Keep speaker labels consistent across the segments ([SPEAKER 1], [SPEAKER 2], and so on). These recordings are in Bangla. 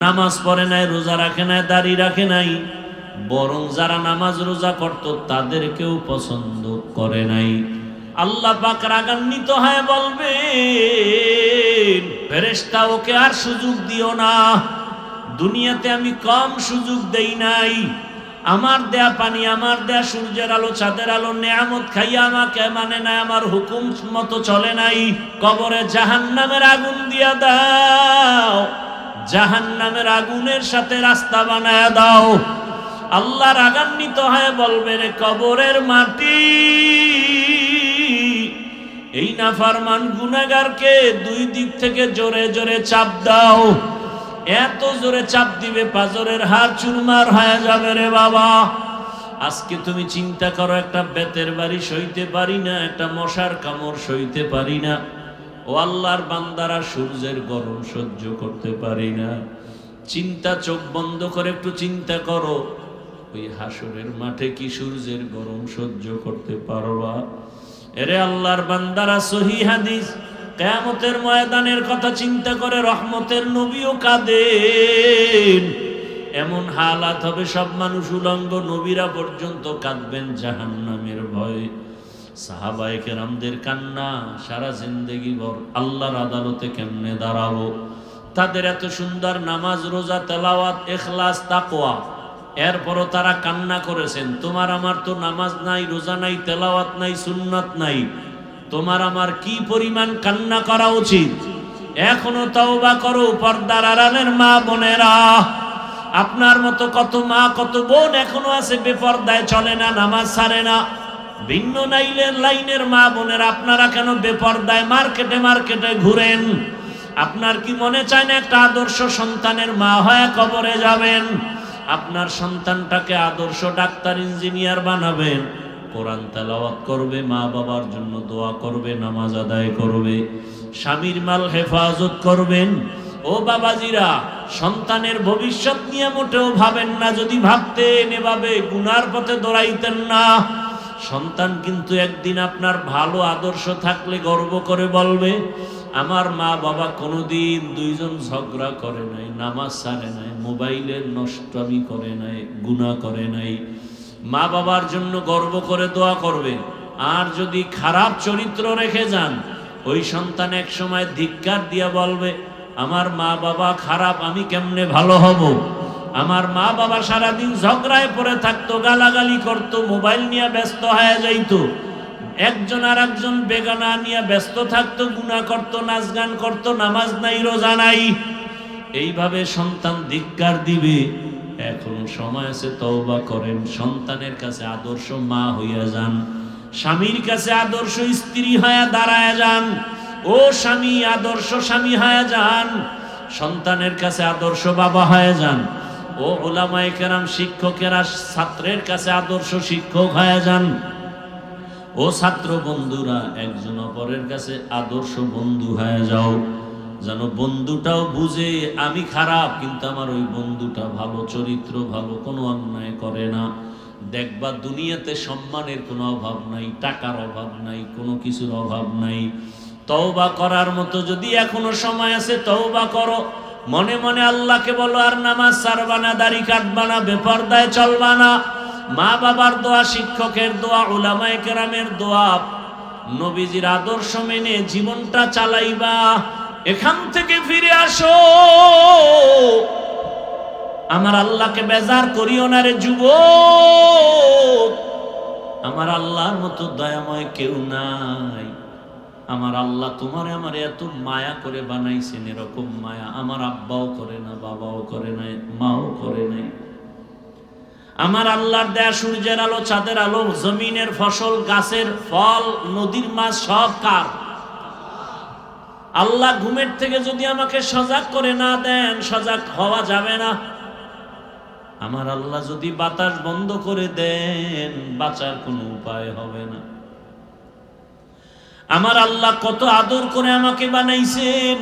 [SPEAKER 1] নামাজ পড়ে নাই, রোজা রাখে নাই, দাড়ি রাখে নাই, বরং যারা নামাজ রোজা করত তাদেরকেও পছন্দ করে নাই। আল্লাহ পাক রাগান্বিত হয়ে বলবে, ফেরেশতা ওকে আর সুযোগ দিও না, দুনিয়াতে আমি কম সুযোগ দেই নাই। আমার দেয়া পানি, আমার দেয়া সূর্যের আলো, চাঁদের আলো, নেয়ামত খাইয়া আমাকে মানে নাই, আমার হুকুম মতো চলে নাই। কবরে জাহান্নামের আগুন দিয়া দাও, জাহান্নামের আগুনের সাথে রাস্তা বানায়া দাও। আল্লাহ রাগান্বিত হয়ে বলবে, রে কবরের মাটি, এই নাফরমান গুনাহগারকে দুই দিক থেকে জোরে জোরে চাপ দাও। এত জোরে চাপ দিবে পাজরের হাড় চুরমার হয়ে যাবে। রে বাবা, আজকে তুমি চিন্তা করো, একটা বেতের বাড়ি সইতে পারি না, একটা মশার কামড় সইতে পারি না। ও আল্লাহর বান্দারা, সূর্যের গরম সহ্য করতে পারি না। চিন্তা, চোখ বন্ধ করে একটু চিন্তা করো, ওই হাসরের মাঠে কি সূর্যের গরম সহ্য করতে পারবা? এরে আল্লাহর বান্দারা, সহিহ হাদিস, কিয়ামতের ময়দানের কথা চিন্তা করে রহমতের নবীও কাঁদেন। এমন হালাত হবে, সব মানুষ উলঙ্গ, নবীরা পর্যন্ত কাঁদবেন জাহান্নামের ভয়ে। সাহাবায়ে কেরামদের কান্না সারা জিন্দেগি ভর আল্লাহর আদালতে কেমনে দাঁড়াবো। তাদের এত সুন্দর নামাজ, রোজা, তেলাওয়াত, ইখলাস, তাকওয়া, এরপরও তারা কান্না করেছেন। তোমার আমার তো নামাজ নাই, রোজা নাই, তেলাওয়াত নাই, সুন্নাত নাই, তোমার আমার কি পরিমাণ কান্না করা উচিত। এখনো তওবা করো পর্দার আড়ালের মা বোনেরা। আপনার মতো কত মা, কত বোন এখনো আছে বেপর্দায়, চলে না, নামাজ ছাড়ে না। ভিন্ন লাইনের মা বোনেরা, আপনারা কেন বেপর্দায় মার্কেটে মার্কেটে ঘুরেন? আপনার কি মনে চায় না একটা আদর্শ সন্তানের মা হয়ে কবরে যাবেন? আপনার সন্তানটাকে আদর্শ ডাক্তার, ইঞ্জিনিয়ার বানাবেন, কোরআন তেলাওয়াত করবে, মা বাবার জন্য দোয়া করবে, নামাজ আদায় করবে, স্বামীর মাল হেফাজত করবেন। ও বাবাজিরা, সন্তানের ভবিষ্যৎ নিয়ে মোটেও ভাবেন না। যদি ভাবতেন, এভাবে গুনার পথে দৌড়াইতেন না। সন্তান কিন্তু একদিন আপনার ভালো আদর্শ থাকলে গর্ব করে বলবে, আমার মা বাবা কোনোদিন দুইজন ঝগড়া করে নাই, নামাজ ছাড়ে নাই, মোবাইলের নষ্টামি করে নাই, গুনাহ করে নাই। মা বাবার জন্য গর্ব করে দোয়া করবে। আর যদি খারাপ চরিত্র রেখে যান, ওই সন্তান এক সময় ধিক্কার দিয়া বলবে, আমার মা বাবা খারাপ, আমি কেমনে ভালো হব? আমার মা বাবা সারাদিন ঝগড়ায় পড়ে থাকতো, গালাগালি করতো, মোবাইল নিয়ে ব্যস্ত হয়ে যাইতো, একজন আর একজন বেগানা নিয়ে ব্যস্ত থাকতো, গুনাহ করতো, নাচ গান করতো, নামাজ নাই, রোজা নাই। এইভাবে সন্তান ধিক্কার দিবে। এখনো সময় আছে, তওবা করেন, সন্তানের কাছে আদর্শ মা হইয়া যান, স্বামীর কাছে আদর্শ স্ত্রী হয়ে দাঁড়ায় যান। ও স্বামী, আদর্শ স্বামী হয়ে যান, সন্তানের কাছে আদর্শ বাবা হয়ে যান। ও উলামায়ে কেরাম, শিক্ষকেরা ছাত্রের কাছে আদর্শ শিক্ষক হয়ে যান। ও ছাত্র বন্ধুরা, একজন অপরের কাছে আদর্শ বন্ধু হয়ে যাও, যেন বন্ধুটাও বুঝে আমি খারাপ কিন্তু আমার ওই বন্ধুটা ভালো, চরিত্র ভালো, কোনো অন্যায় করে না। দেখবা দুনিয়াতে সম্মানের কোনো অভাব নাই, টাকার অভাব নাই, কোনো কিছুর অভাব নাই। তওবা করার মতো যদি এখনো সময় আছে, তওবা করো। মনে মনে আল্লাহকে বলো, আর নামাজ ছাড়বা না, দাড়ি কাটবা না, বেপরদায় চলবা না। মা বাবার দোয়া, শিক্ষকের দোয়া, উলামায়ে কেরামের দোয়া, নবীজির আদর্শ মেনে জীবনটা চালাইবা। এখান থেকে ফিরে আসো। আমার আল্লাহকে বেজার করিও না রে যুবক। আমার আল্লাহর মতো দয়াময় কেউ নাই। আমার আল্লাহ তোমারে আমার এত মায়া করে বানাইছেন, এরকম মায়া আমার আব্বাও করে না, বাবাও করে নাই, মাও করে নাই। আমার আল্লাহর দেয়া সূর্যের আলো, চাঁদের আলো, জমিনের ফসল, গাছের ফল, নদীর মাছ সব কার? আল্লাহ ঘুমের থেকে যদি আমাকে সজাগ করে না দেন, সজাগ হওয়া যাবে না। আমার আল্লাহ যদি বাতাস বন্ধ করে দেন, বাঁচার কোনো উপায় হবে না। আমার আল্লাহ কত আদর করে আমাকে বানাইছেন,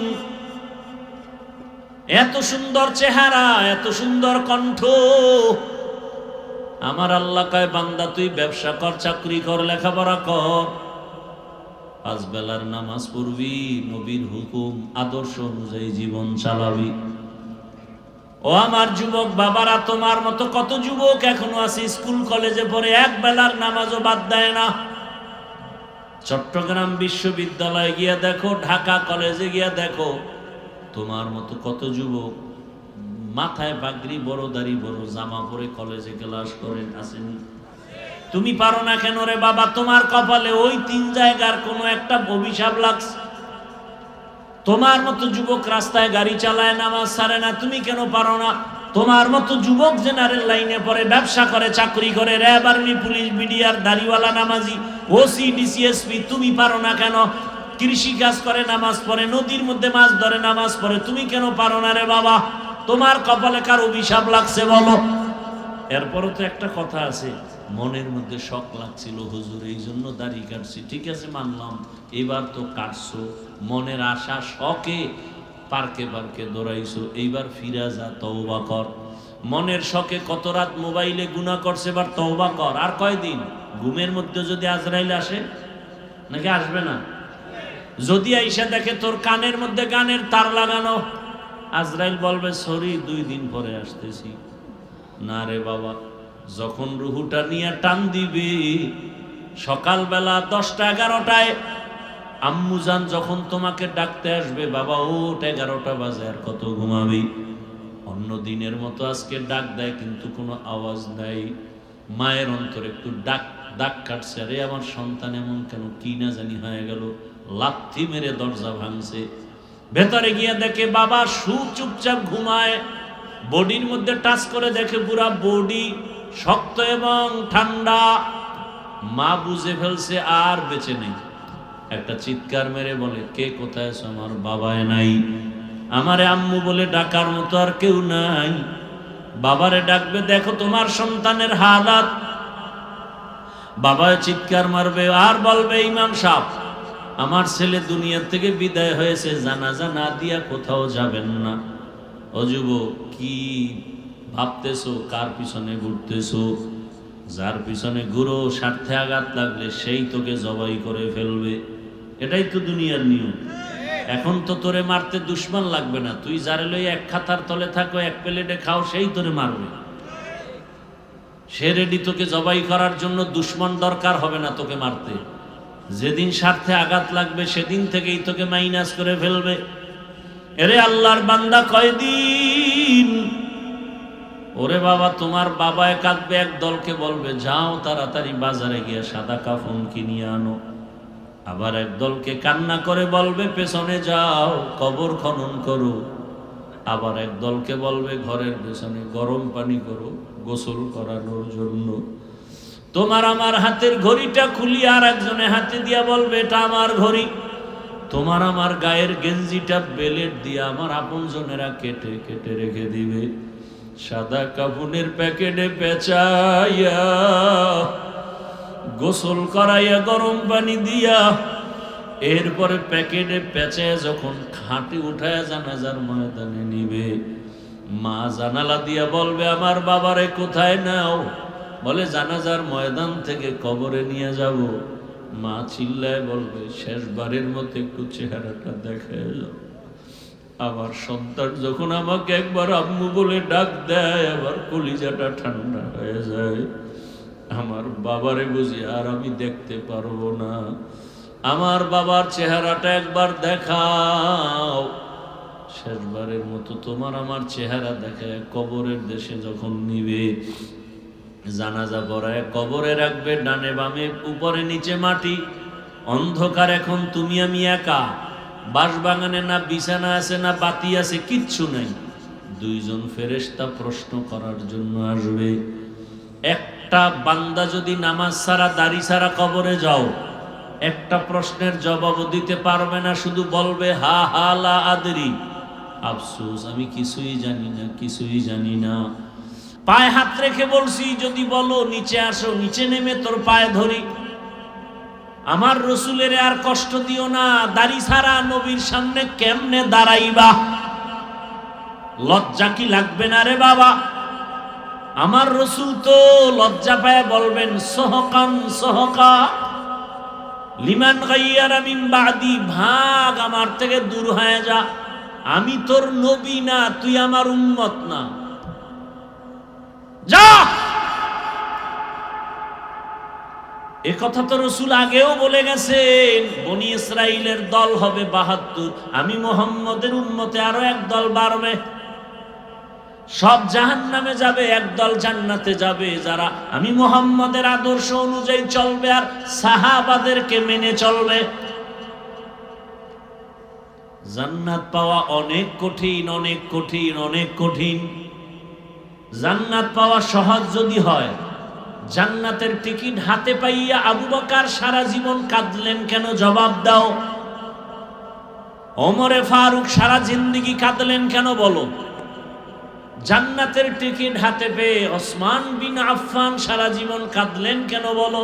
[SPEAKER 1] এত সুন্দর চেহারা, এত সুন্দর কণ্ঠ। আমার আল্লাহ কয়, বান্দা তুই ব্যবসা কর, চাকরি কর, লেখাপড়া কর, 5 বেলার নামাজ পড়বি, নবীর হুকুম আদর্শ অনুযায়ী জীবন চালাবি। ও আমার যুবক বাবারা, তোমার মতো কত যুবক এখনো আছে স্কুল কলেজে পড়ে এক বেলার নামাজও বাদ দেয় না। চট্টগ্রাম বিশ্ববিদ্যালয়ে গিয়া দেখো, ঢাকা কলেজে গিয়া দেখো, তোমার মতো কত যুবক মাথায় পাগড়ি, বড় দাড়ি, বড় জামা পরে কলেজে ক্লাস করেন, আসেনি? তুমি পারো না কেন রে বাবা? তোমার কপালে ওই 3 জায়গার কোনো একটা অভিশাপ লাগছে। তোমার মতো যুবক রাস্তায় গাড়ি চালায়, নামাজ ছাড়ে না, তুমি কেন পারো না? তোমার মতো যুবক জেনারেল লাইনে পড়ে, ব্যবসা করে, চাকরি করে, র্যাব, আর্মি, পুলিশ, বিডিআর, দাড়িওয়ালা, নামাজি, ওসি, ডিসিএসপি, তুমি পারো না কেন? কৃষি কাজ করে, নামাজ পড়ে, নদীর মধ্যে মাছ ধরে, নামাজ পড়ে, তুমি কেন পারো না রে বাবা? তোমার কপালে কার অভিশাপ লাগছে বলো? এরপরও তো একটা কথা আছে, মনের মধ্যে শখ লাগছিল হুজুর, এই জন্য দাড়ি কাটছি। ঠিক আছে, মানলাম, এবার তো কাটছো, মনের আশা শখে পার্কে পার্কে দৌড়াইছো, এইবার ফিরা যা, তওবা কর। মনের শখে কত রাত মোবাইলে গুনাহ করছে, এবার তওবা কর। আর কয়দিন? ঘুমের মধ্যে যদি আজরাইল আসে, নাকি আসবে না? যদি আইসা দেখে তোর কানের মধ্যে গানের তার লাগানো, আজরাইল বলবে সরি, 2 দিন পরে আসতেছি। না রে বাবা, যখন রুহুটা নিয়ে টান দিবে সকালবেলা 10টা 11টায়, আম্মুজান যখন তোমাকে ডাকতে আসবে, বাবা ওঠ, 11টা বাজে, আর কত ঘুমাবি? অন্য দিনের মতো আজকে ডাক দেয়, কিন্তু কোনো আওয়াজ নাই। মায়ের অন্তরে একটু ডাক কাটছে, আরে আমার সন্তান এমন কেন, কি না জানি হয়ে গেল। লাথি মেরে দরজা ভাঙছে, ভেতরে গিয়ে দেখে বাবা চুপচাপ ঘুমায়। বডির মধ্যে টাচ করে দেখে পুরা বডি শক্ত এবং ঠান্ডা। মা বুঝে ফেলছে আর বেঁচে নেই, একটা চিৎকার মেরে বলে, কে কোথায় আছো? আমার বাবায় নাই, আমারে আম্মু বলে ডাকার মতো আর কেউ নাই। বাবারে ডাকবে, দেখো তোমার সন্তানের হালাত। বাবায় চিৎকার মারবে আর বলবে, ইমাম সাহেব, আমার ছেলে দুনিয়া থেকে বিদায় হয়েছে, জানাজা না দিয়া কোথাও যাবেন না। ও যুবক, কি ভাবতেছো? কার পিছনে ঘুরতেছো? যার পিছনে ঘুরো, স্বার্থে আঘাত লাগলে সেই তোকে জবাই করে ফেলবে। এটাই তো দুনিয়ার নিয়ম। এখন তো তোরে মারতে দুশ্মন লাগবে না, তুই যারে লই এক খাতার তলে থাকো, এক প্লেটে খাও, সেই তোরে মারবে। সে রেডি তোকে জবাই করার জন্য, দুশ্মন দরকার হবে না তোকে মারতে। যেদিন স্বার্থে আঘাত লাগবে সেদিন থেকেই তোকে মাইনাস করে ফেলবে। এরে আল্লাহর বান্দা, কয়দিন? ওরে বাবা, তোমার বাবায় কাঁদবে, এক দলকে বলবে যাও তাড়াতাড়ি বাজারে গিয়ে সাদা কাফন কিনিয়ে আনো। আবার এক দলকে কান্না করে বলবে পেছনে যাও, কবর খনন করো। আবার এক দলকে বলবে ঘরের পেছনে গরম পানি করো গোসল করানোর জন্য। তোমার আমার হাতের ঘড়িটা খুলি আর একজনে হাতে দিয়া বলবে এটা আমার ঘড়ি। তোমার আমার গায়ের গেঞ্জিটা বেলেট দিয়া আমার আপনজনেরা কেটে কেটে রেখে দিবে, সাদা কাফনের প্যাকেটে পেঁচাইয়া গোসল করাইয়া গরম পানি দিয়া, এরপরে প্যাকেটে পেঁচাইয়া যখন খাটে উঠায় জানাজার ময়দানে নিবে, মা জানালা দিয়া বলবে আমার বাবারে কোথায় নাও? বলে জানাজার ময়দান থেকে কবরে নিয়ে যাব। মা চিল্লায় বলবে শেষবারের মতো একটু চেহারাটা দেখায় যাও। আমার সন্তান যখন আমাকে একবার আম্মু বলে ডাক দেয়, আবার কলিজাটা ঠান্ডা হয়ে যায়। আমার বাবারে বুঝি আর আমি দেখতে পারবো না, আমার বাবার চেহারাটা একবার দেখাও। শেষবারের মতো তোমার আমার চেহারা দেখায় কবরের দেশে যখন নিবে, জানাজা পড়ায় কবরে রাখবে, ডানে বামে উপরে নিচে মাটি, অন্ধকার। এখন তুমি আমি একা, বাঁশবাগানে না বিছানা আছে না বাতি আছে, কিচ্ছু নাই। 2 জন ফেরেশতা প্রশ্ন করার জন্য আসবে। একটা বান্দা যদি নামাজ ছাড়া দাড়ি ছাড়া কবরে যাও, একটা প্রশ্নের জবাব দিতে পারবে না, শুধু বলবে হা হা লা আদরি, আফসোস আমি কিছুই জানি না, কিছুই জানি না। পায়ে হাত রেখে বলছি, যদি বলো নিচে আসো, নিচে নেমে তোর পায়ে ধরি। আমার রসুলের আর কষ্ট দিও না, দাড়ি ছাড়া নবীর সামনে কেমনে দাঁড়াইবা? লজ্জা কি লাগবে না রে বাবা? আমার রসুল তো লজ্জা পায় বলবেন সহকান সহকা লিমান গাইয়ারা মিন বাদি, ভাগ আমার থেকে দূর হয়ে যা, আমি তোর নবী না, তুই আমার উম্মত না, যা। এ কথা তো রাসূল আগেও বলে গেছেন, বনি ইসরাইলের দল হবে ৭২, আমি মুহাম্মদের উম্মতে আরো এক দল বাড়বে, সব জাহান্নামে যাবে, একদল জান্নাতে যাবে, যারা আমি মুহাম্মদের আদর্শ অনুযায়ী চলবে আর সাহাবাদেরকে মেনে চলবে। জান্নাত পাওয়া অনেক কঠিন, অনেক কঠিন, অনেক কঠিন। জান্নাত পাওয়া সহজ যদি হয়, জান্নাতের টিকিট হাতে পাইয়া আবু বকর সারা জীবন কাঁদলেন কেন? জবাব দাও। ওমরে ফারুক সারা জিন্দেগি কাঁদলেন কেন? বলো। জান্নাতের টিকিট হাতে পেয়ে ওসমান বিন আফফান সারা জীবন কাঁদলেন কেন? বলো।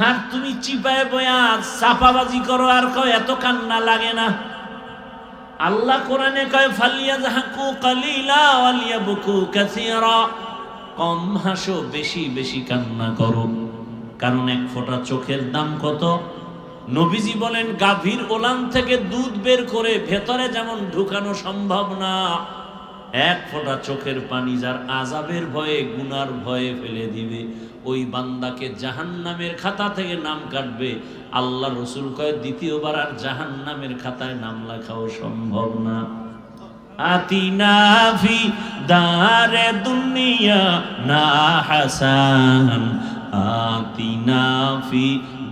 [SPEAKER 1] আর তুমি চিপায় বয়া চাপাবাজি করো আর কয় এত কান্না লাগে না। আল্লাহ কোরআনে কয় ফালিয়াযহাকু কালিলা ওয়ালিয়াবকু কাসীরা, কম হাসো, বেশি বেশি কান্না করো, কারণ এক ফোঁটা চোখের দাম কত? নবীজি বলেন গাভীর ওলান থেকে দুধ বের করে ভেতরে যেমন ঢুকানো সম্ভব না, এক ফোঁটা চোখের পানি যার আযাবের ভয়ে, গুনার ভয়ে ফেলে দিবে, ওই বান্দাকে জাহান্নামের খাতা থেকে নাম কাটবে। আল্লাহ রাসূল কয় দ্বিতীয়বার আর জাহান্নামের খাতায় নাম লেখাও সম্ভব না। আতিনা ফি দারে দুনিয়া না হাসান, আতিনা ফি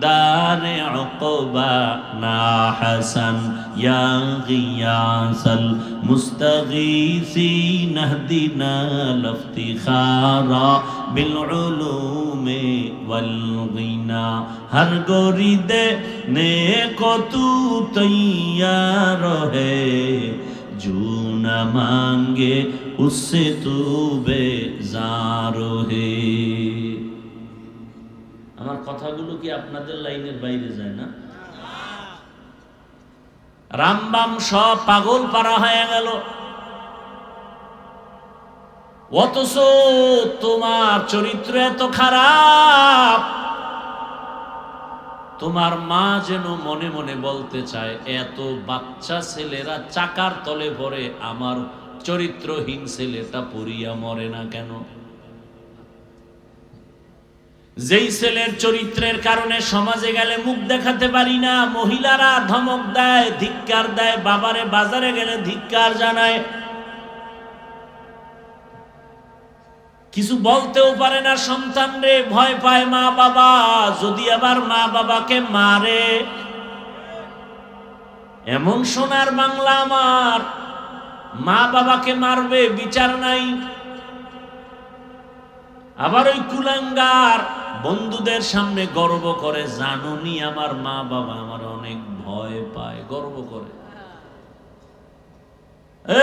[SPEAKER 1] দারে উকবা না হাসান, ইয়া গিয়াসাল মুস্তাগীসিন ইহদিনা লিফতিখারা বিল উলুমি ওয়াল গিনা, হর গরিদে নেকো তু তৈয়ার হে, जो न मांगे उससे तू बेजार হে। আমার কথাগুলো কি আপনাদের লাইনের বাইরে যায় না? রামবাম সব পাগল পারা হয়ে গেল, অথচ তোমার চরিত্র এত খারাপ। তোমার মা যেন মনে মনে বলতে চায় এত বাচ্চা ছেলেরা চাকার তলে পড়ে, আমার চরিত্রহীন ছেলেটা পড়িয়া মরে না কেন? যেই ছেলের চরিত্রের কারণে সমাজে গেলে মুখ দেখাতে পারি না, মহিলারা ধমক দেয়, ধিক্কার দেয়, বাবারে বাজারে গেলে ধিক্কার জানায়, কিছু বলতেও পারে না সন্তান রে, ভয় পায় মা বাবা, যদি আবার মা বাবাকে মারে। এমন সোনার বাংলা আমার, মা বাবাকে মারবে বিচার নাই। আবার ওই কুলাঙ্গার বন্ধুদের সামনে গর্ব করে, জানুনি আমার মা বাবা আমার অনেক ভয় পায়, গর্ব করে।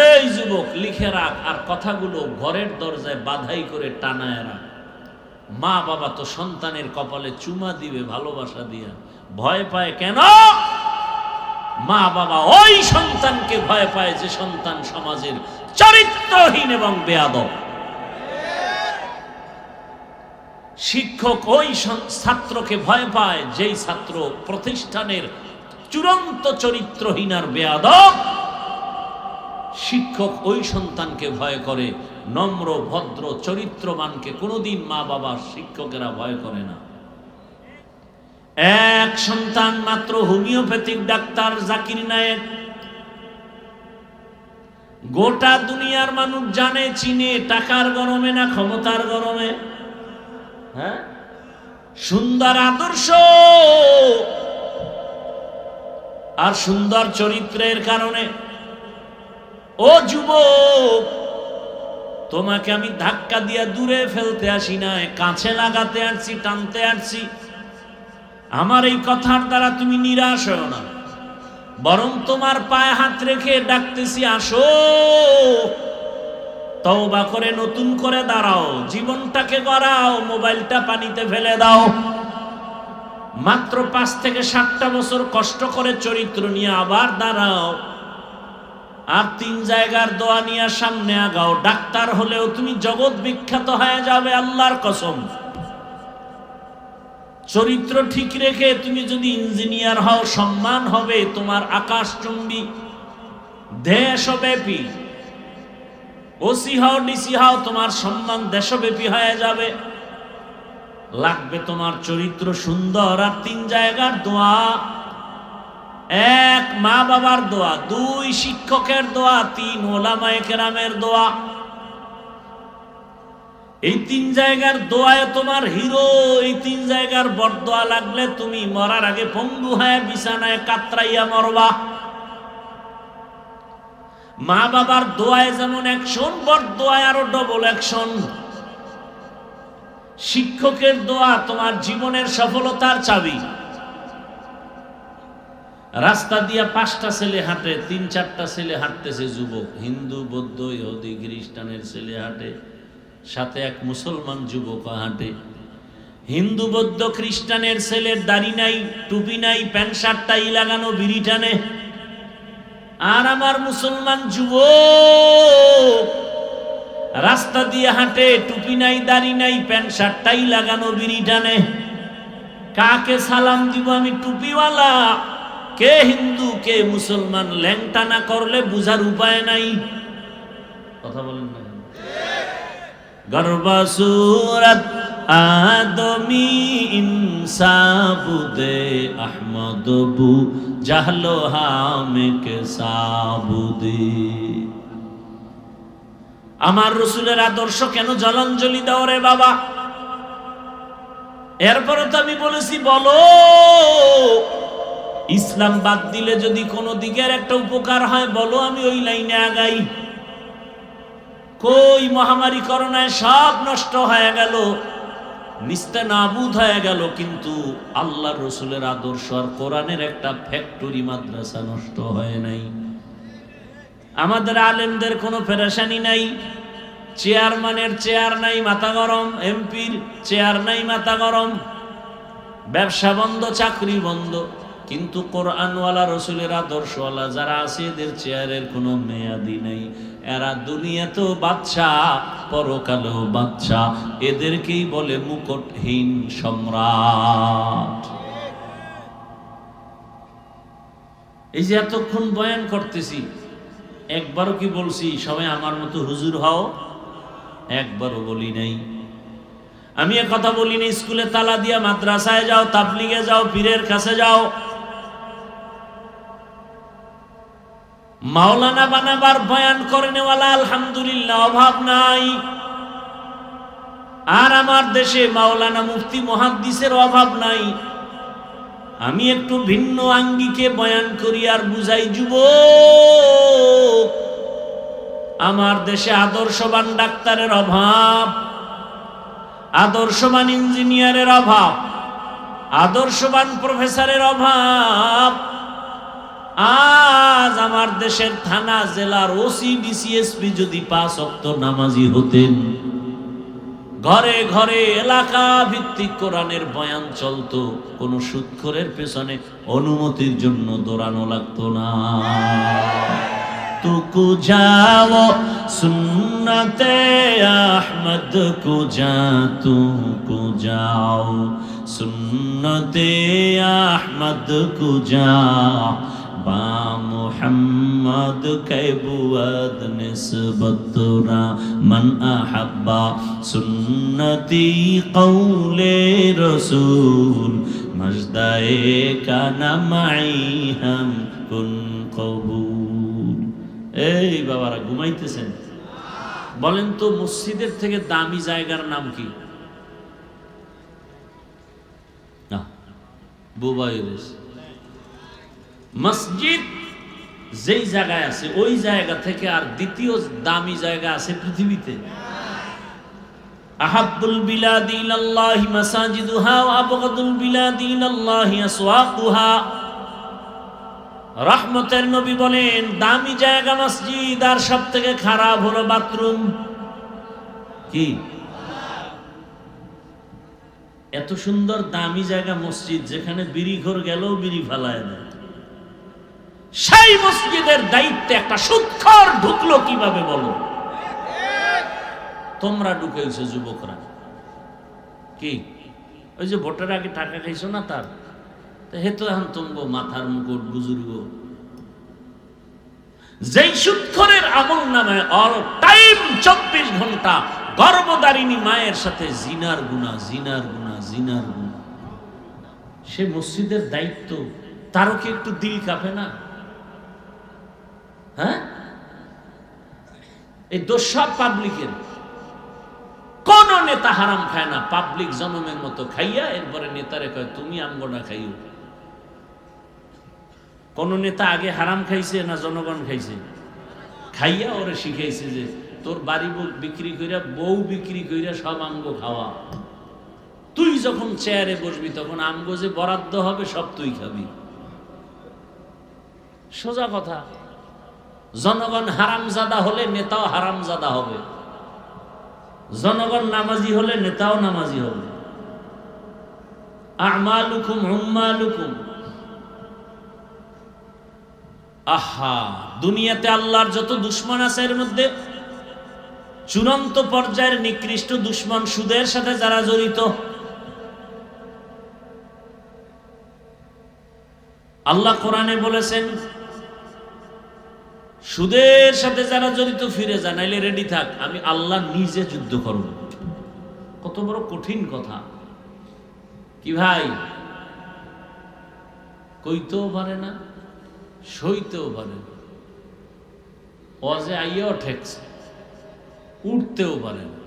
[SPEAKER 1] এই যুবক লিখে রাখ, আর কথাগুলো ঘরের দরজায় বাধাই করে টানায় রাখ। মা বাবা তো সন্তানের কপালে চুমা দিবে ভালোবাসা দিয়া, ভয় পায় কেন? মা বাবা ওই সন্তানকে ভয় পায় যে সন্তান সমাজের চরিত্রহীন এবং বেয়াদব। শিক্ষক ওই ছাত্রকে ভয় পায় যেই ছাত্র প্রতিষ্ঠানের চূড়ান্ত চরিত্রহীন আর বেয়াদব। শিক্ষক ওই সন্তানকে ভয় করে, নম্র ভদ্র চরিত্রবানকে কোনোদিন মা বাবা শিক্ষকেরা ভয় করে না। এক সন্তান মাত্র হোমিওপ্যাথিক ডাক্তার জাকির নায়েক, গোটা দুনিয়ার মানুষ জানে চিনে, টাকার গরমে না ক্ষমতার গরমে? হ্যাঁ, সুন্দর আদর্শ আর সুন্দর চরিত্রের কারণে। ও যুবক, তোমাকে আমি ধাক্কা দিয়া দূরে ফেলতে আসি না, কাছে লাগাতে আসছি, টানতে আসছি। আমার এই কথার দ্বারা তুমি নিরাশ হও না, বরং তোমার পায়ে হাত রেখে ডাকতেছি, আসো তওবা করে নতুন করে দাঁড়াও, জীবনটাকে গড়াও, মোবাইলটা পানিতে ফেলে দাও। মাত্র 5 থেকে 7টা বছর কষ্ট করে চরিত্র নিয়ে আবার দাঁড়াও, আর 3 জায়গার দোয়া নিয়ে সামনে আগাও। ডাক্তার হলেও তুমি জগৎ বিখ্যাত হয়ে যাবে, আল্লাহর কসম। চরিত্র ঠিক রেখে তুমি যদি ইঞ্জিনিয়ার হও, সম্মান হবে তোমার আকাশচুম্বী। দেশব্যাপী। ওসি হও, ডিসি হও, তোমার সম্মান দেশব্যাপী হয়ে যাবে। লাগবে তোমার চরিত্র সুন্দর। আর 3 জায়গার দোয়া: 1 মা বাবার দোয়া, 2 শিক্ষকের দোয়া, 3 ওলামায়ে কেরামের দোয়া। এই 3 জায়গার দোয়ায় তোমার হিরো। এই 3 জায়গার বরদোয়া লাগলে তুমি মরার আগে পঙ্গু হয়ে বিছানায় কাতরাইয়া মরবা। মা বাবার দোয়ায় যেমন অ্যাকশন, বরদোয়ায় আরো ডবল অ্যাকশন। শিক্ষকের দোয়া তোমার জীবনের সফলতার চাবি। রাস্তা দিয়া 5টা ছেলে হাঁটে, 3-4টা ছেলে হাঁটতেছে, যুবক, হিন্দু, বৌদ্ধ, ইহুদি, খ্রিস্টানের ছেলে হাঁটে, সাথে এক মুসলমান যুবক হাঁটে। হিন্দু, বৌদ্ধ, খ্রিস্টানের ছেলের দাড়ি নাই, টুপি নাই, প্যান্ট শার্ট টাই লাগানো, বিড়ি টানে। আর আমার মুসলমান যুবক রাস্তা দিয়ে হাঁটে, টুপি নাই, দাড়ি নাই, প্যান্ট শার্ট টাই লাগানো, বিড়ি টানে। কাকে সালাম দিব আমি? টুপিওয়ালা কে হিন্দু কে মুসলমান, ল্যাংটা না করলে বুঝার উপায় নাই। কথা বলেন না? গর্বা সুরত আদমি ইনসাবুদে আহমদ বু জাহলো হামেকে সাবুদে। আমার রসুলের আদর্শ কেন জলাঞ্জলি দাও রে বাবা? এরপরে তো আমি বলেছি, বলো ইসলাম বাদ দিলে যদি কোনো দিকের একটা উপকার হয় বলো, আমি ওই লাইনে আগাই। কই মহামারী করোনায় সব নষ্ট হয়ে গেল, নিস্তেনাবুদ হয়ে গেল, কিন্তু আল্লাহর রসুলের আদর্শ আর কোরআনের একটা ফ্যাক্টরি মাদ্রাসা নষ্ট হয় নাই। আমাদের আলেমদের কোনো পেরেশানি নাই। চেয়ারম্যানের চেয়ার নাই, মাথা গরম। এমপির চেয়ার নাই, মাথা গরম। ব্যবসা বন্ধ, চাকরি বন্ধ। কিন্তু কোরআনওয়ালা, রসুলের আদর্শওয়ালা যারা আছে, এদের চেয়ারের কোনো মেয়াদি নেই। এরা দুনিয়াতেও বাদশা, পরকালেও বাদশা। এদেরকেই বলে মুকুটহীন সম্রাট। এই যে এতক্ষণ বয়ান করতেছি, একবারও কি বলছি সবাই আমার মতো হুজুর হও? একবারও বলি নাই। আমি এ কথা বলি না স্কুলে তালা দিয়া মাদ্রাসায় যাও, তাবলিগে যাও, পীরের কাছে যাও। মাওলানা বানাবার বয়ান করে নেওয়ালা আলহামদুলিল্লাহ অভাব নাই। আর আমার দেশে মাওলানা, মুফতি, মুহাদ্দিসের অভাব নাই। আমি একটু ভিন্ন আঙ্গিকে বয়ান করি আর বুঝাই যুবক, আমার দেশে আদর্শবান ডাক্তারের অভাব, আদর্শবান ইঞ্জিনিয়ারের অভাব, আদর্শবান প্রফেসরের অভাব। আজ আমার দেশের থানা, জেলার ওসি, ডিসিএসপি যদি 5 ওয়াক্ত নামাজি হতেন, ঘরে ঘরে এলাকা ভিত্তিক কোরআনের বয়ান চলতো, কোন সুদখোরের পেছনে অনুমতির জন্য দৌড়ানো লাগতো না। তুকু যাও সুন্নতে আহমদ কো যা, তুকু যাও সুন্নতে আহমদ কো যা, বা মুহাম্মদ কে বুয়াদ নিসবতরা মান আহাব্বা সুন্নতি কওলে রসুল মজদায়ে কানা মাই হাম কুন কবুল। এই বাবারা ঘুমাইতেছেন? বলেন তো মসজিদের থেকে দামি জায়গার নাম কি? না, বুবাইরেস। মসজিদ যেই জায়গায় আছে ওই জায়গা থেকে আর দ্বিতীয় দামি জায়গা আছে পৃথিবীতে? আহাব্বুল বিলাদি ইলাল্লাহি মাসাজিদুহা ওয়া আবগাদুল বিলাদি ইলাল্লাহি আসওয়াকুহা। রহমতের নবী বলেন, দামি জায়গা মসজিদ, আর সবথেকে খারাপ হলো বাথরুম। কি এত সুন্দর দামি জায়গা মসজিদ, যেখানে বিড়ি ঘর গেলেও বিড়ি ফালায় দেয়, সেই মসজিদের দায়িত্বে একটা সুদখোর ঢুকলো কিভাবে বলো? তোমরা ঢুকেছো যুবকরা। কি ওই যে ভোটের আগে টাকা খাইছো না, তার হেতু এখন তোমগো মাথার মুকুট বুজুর্গ। যেই সুদখোরের আমল নামায় অল টাইম 24 ঘন্টা গর্ভধারিণী মায়ের সাথে জিনার গুনাহ, জিনার গুনাহ, জিনার গুনাহ, সে মসজিদের দায়িত্ব, তারও কি একটু দিল কাঁপে না? হ্যাঁ, এই দোষ সব পাবলিকের। কোন নেতা হারাম খায় না, পাবলিক জনমের মতো খাইয়া এরপরে নেতারে কয় তুমি আমগোনা খাইও। কোন নেতা আগে হারাম খাইছে না জনগণ খাইছে? খাইয়া ওরে শিখাইছে যে তোর বাড়ি বিক্রি কইরা, বউ বিক্রি কইরা সব আমগো খাওয়া, তুই যখন চেয়ারে বসবি তখন আমগো যে বরাদ্দ হবে সব তুই খাবি। সোজা কথা। জনগণ হারামজাদা হলে নেতাও হারামজাদা হবে, জনগণ নামাজি হলে নেতাও নামাজি হবে। আমালুকুম উম্মালুকুম। আহা, দুনিয়াতে আল্লাহর যত দুশ্মন আছে এর মধ্যে চূড়ান্ত পর্যায়ের নিকৃষ্ট দুশ্মন সুদের সাথে যারা জড়িত। আল্লাহ কোরআনে বলেছেন সুদের সাথে যারা জড়িত ফিরে যা, নাইলে রেডি থাক, আমি আল্লাহ নিজে যুদ্ধ করব। কত বড় কঠিন কথা! কি ভাই, কইতেও পারে না, সইতেও পারে না, ওয়াজে আইয়াও ঠেকছে, উঠতেও পারে না।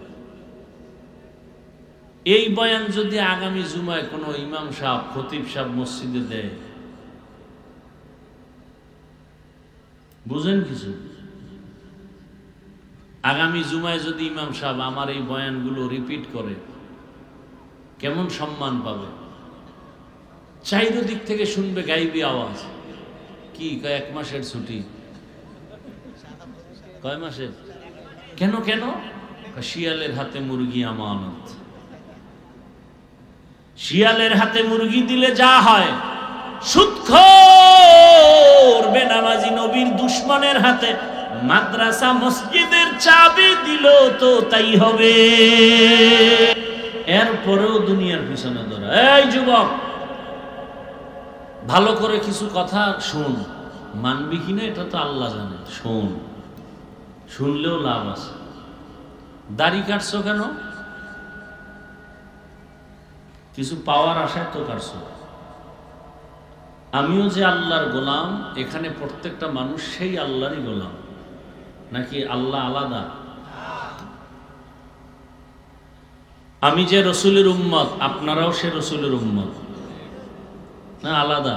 [SPEAKER 1] এই বয়ান যদি আগামী জুমায় কোনো ইমাম সাহেব, খতিব সাহেব মসজিদে দেয়, বুঝেন কিছু? আগামী জুমায় যদি ইমাম সাহেব আমার এই বয়ানগুলো রিপিট করে, কেমন সম্মান পাবে? চারিদিক থেকে শুনবে গাইবি আওয়াজ। কি কয়, 1 মাসের ছুটি? কয় মাসের? কেন কেন? শিয়ালের হাতে মুরগি আমানত। শিয়ালের হাতে মুরগি দিলে যা হয়, সুদখোর বেনামাজি নবীর দুশ্মনের হাতে মাদ্রাসা মসজিদের চাবি দিল তো তাই হবে। এরপরেও দুনিয়ার পিছনে ধরা। এই যুবক, ভালো করে কিছু কথা শুন, মানবি কিনা এটা তো আল্লাহ জানে। শোন, শুনলেও লাভ আছে। দাড়ি কাটছো কেন? কিছু পাওয়ার আশায় তো কাটছো। আমিও যে আল্লাহর গোলাম, এখানে প্রত্যেকটা মানুষ সেই আল্লাহরই গোলাম, নাকি আল্লাহ আলাদা? আমি যে রসুলের উম্মত, আপনারাও সে রসুলের উম্মত না? আলাদা?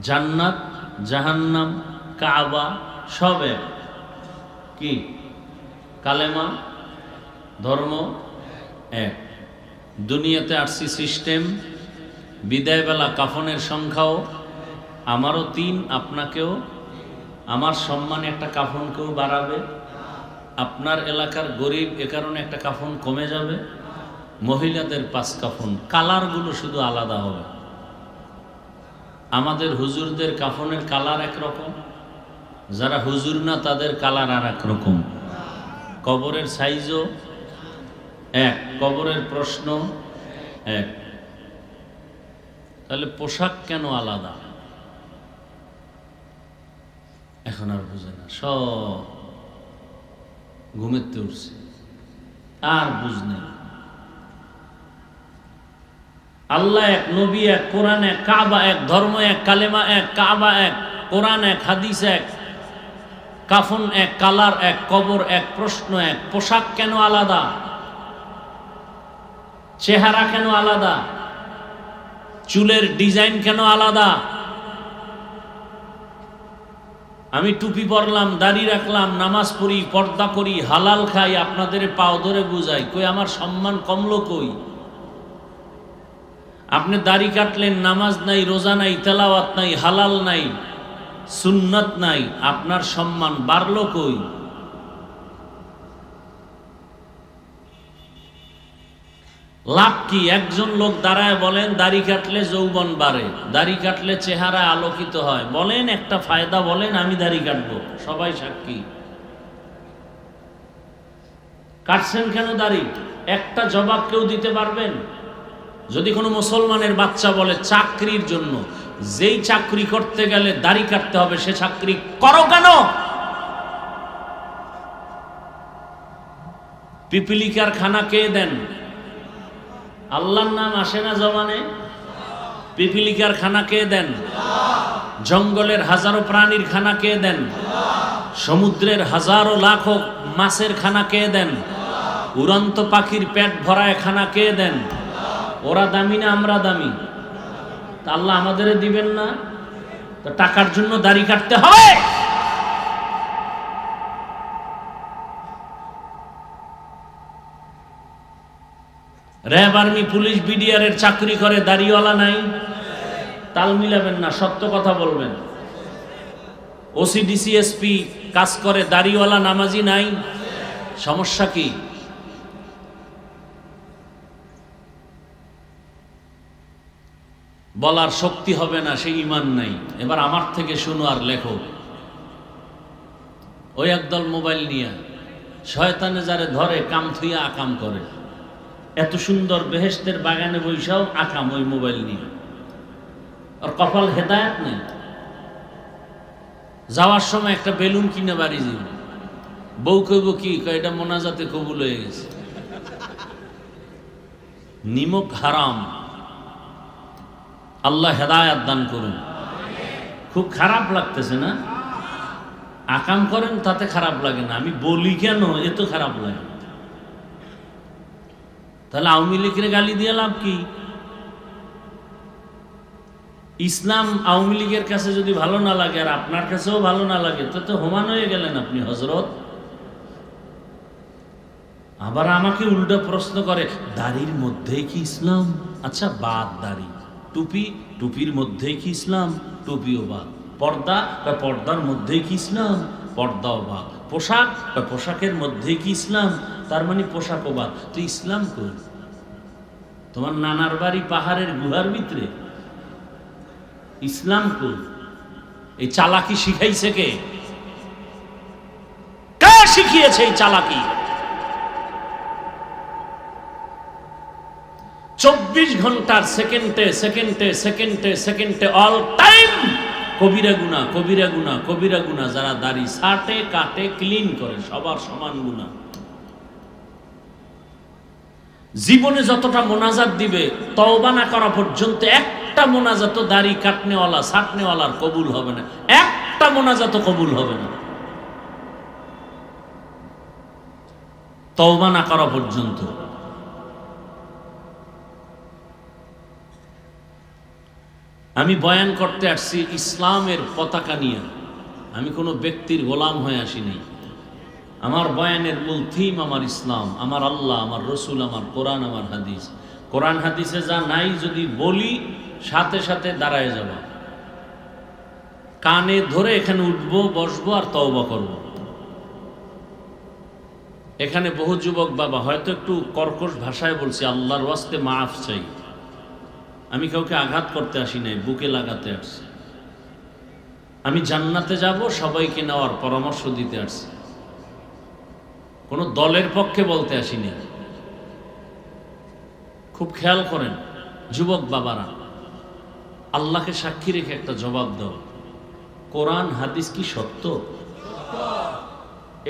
[SPEAKER 1] জান্নাত, জাহান্নাম, কাবা সব এক। কি? কালেমা, ধর্ম এক। দুনিয়াতে আসছি সিস্টেম, বিদায় বেলা কাফনের সংখ্যাও আমারও 3, আপনাকেও। আমার সম্মানে একটা কাফন কেউ বাড়াবে? আপনার এলাকার গরিব এ কারণে একটা কাফন কমে যাবে? মহিলাদের 5 কাফন, কালারগুলো শুধু আলাদা হবে। আমাদের হুজুরদের কাফনের কালার একরকম, যারা হুজুর না তাদের কালার আর এক রকম। কবরের সাইজও এক, কবরের প্রশ্ন এক। তাহলে পোশাক কেন আলাদা? এখন আর বুঝে না, সব ঘুমেতে উঠছে, আর বুঝ নেই। আল্লাহ এক, নবী এক, কোরআন এক, কাবা এক, ধর্ম এক, কালেমা এক, কাবা এক, কোরআন এক, হাদিস এক, কাফন এক, কালার এক, কবর এক, প্রশ্ন এক। পোশাক কেন আলাদা? চেহারা কেন আলাদা? চুলের ডিজাইন কেন আলাদা? আমি টুপি পরলাম, দাড়ি রাখলাম, নামাজ পড়ি, পর্দা করি, হালাল খাই, আপনাদের পাও ধরে বুঝাই, কই আমার সম্মান কমলো কই? আপনি দাড়ি কাটলেন, নামাজ নাই, রোজা নাই, তেলাওয়াত নাই, হালাল নাই, সুন্নাত নাই, আপনার সম্মান বাড়লো কই? লাভ কি? একজন লোক দাঁড়ায় বলেন দাড়ি কাটলে যৌবন বাড়ে, দাড়ি কাটলে চেহারা আলোকিত হয়। বলেন একটা ফায়দা বলেন, আমি দাড়ি কাটবো, সবাই সাক্ষী। কাটছেন কেন দাড়ি? একটা জবাব কেউ দিতে পারবেন? যদি কোনো মুসলমানের বাচ্চা বলে চাকরির জন্য, যেই চাকরি করতে গেলে দাড়ি কাটতে হবে সে চাকরি করো কেন? পিপিলিকার খানা কে দেন? আল্লাহর নাম আসে না জবানে? পিপিলিকার খানা কে দেন? জঙ্গলের হাজারো প্রাণীর খানা কে দেন? সমুদ্রের হাজারো লাখো মাছের খানা কে দেন? উড়ন্ত পাখির পেট ভরায় খানা কে দেন? ওরা দামি না আমরা দামি? তা আল্লাহ আমাদের দিবেন না? তো টাকার জন্য দাড়ি কাটতে হবে? র্যাব, আর্মি, পুলিশ, বিডিআর এর চাকরি করে, দাড়িওয়ালা নাই? তাল মিলাবেন না, সত্য কথা বলবেন। ওসি, ডিসিএসপি কাজ করে, দাড়িওয়ালা নামাজি নাই? সমস্যা কি? বলার শক্তি হবে না, সে ঈমান নাই। এবার আমার থেকে শুনো আর লেখো। ওই একদল মোবাইল নিয়ে শয়তানে যারে ধরে কাম থুইয়া আকাম করে। এত সুন্দর বেহেশতের বাগানে বৈশাও আকাম ওই মোবাইল নিয়ে। আর কপাল হেদায়েত নেই। যাওয়ার সময় একটা বেলুন কিনে বাড়ি যাবে, বউ কইব কি, এটা মোনাজাতে কবুল হয়ে গেছে। নিমক হারাম। আল্লাহ হেদায়াত দান করুন। খুব খারাপ লাগতেছে না? আকাম করেন তাতে খারাপ লাগে না, আমি বলি কেন এত খারাপ লাগে। তাহলে আওয়ামী লীগের গালি দিয়ে লাভ কি? ইসলাম আওয়ামী লীগের কাছে যদি ভালো না লাগে আর আপনার কাছেও ভালো না লাগে, তো হোমান হয়ে গেলেন আপনি হযরত। আবার আমাকে উল্টো প্রশ্ন করে, দাড়ির মধ্যেই কি ইসলাম? আচ্ছা বাদ দাড়ি। টুপি, টুপির মধ্যেই কি ইসলাম? টুপিও বাদ। পর্দা, পর্দার মধ্যেই কি ইসলাম? পর্দাও বাদ। পোশাক, পোশাকের মধ্যেই কি ইসলাম? তার মানে পোশাকও বাদ। তো ইসলাম কই? তোমার নানার বাড়ি পাহাড়ের গুহার ভিতরে? ইসলাম কই? এই চালাকি শিখাইছে কে? কে শিখিয়েছে এই চালাকি? 24 ঘন্টার সেকেন্ডে সেকেন্ডে সেকেন্ডে সেকেন্ডে অল টাইম কবিরা গুনাহ, কবিরা গুনাহ, কবিরা গুনাহ। যারা দাড়ি ছাটে, কাটে, ক্লিন করে, সবার সমান গুনাহ। জীবনে যতটা মোনাজাত দিবে, তওবা না করা পর্যন্ত একটা মোনাজাত দাড়ি কাটনেওয়ালা, ছাটনেওয়ালার কবুল হবে না। একটা মোনাজাত কবুল হবে না, তওবা না করা পর্যন্ত। আমি বয়ান করতে আসছি ইসলামের পতাকা নিয়ে। আমি কোনো ব্যক্তির গোলাম হয়ে আসিনি। আমার বয়ানের মূল থিম আমার ইসলাম, আমার আল্লাহ, আমার রসুল, আমার কোরআন, আমার হাদিস। কোরআন হাদিসে যা নাই যদি বলি, সাথে সাথে দাঁড়ায় যাব, কানে ধরে এখানে উঠবো, বসবো আর তওবা করব। এখানে বহু যুবক বাবা হয়তো একটু কর্কশ ভাষায় বলছি, আল্লাহর ওয়াস্তে মাফ চাই। আমি কাউকে আঘাত করতে আসি নাই, বুকে লাগাতে আসছি। আমি জান্নাতে যাব, সবাইকে নেওয়ার পরামর্শ দিতে আসছি। কোনো দলের পক্ষে বলতে আসিনি। খুব খেয়াল করেন যুবক বাবারা, আল্লাহকে সাক্ষী রেখে একটা জবাব দাও। কোরআন হাদিস কি সত্য?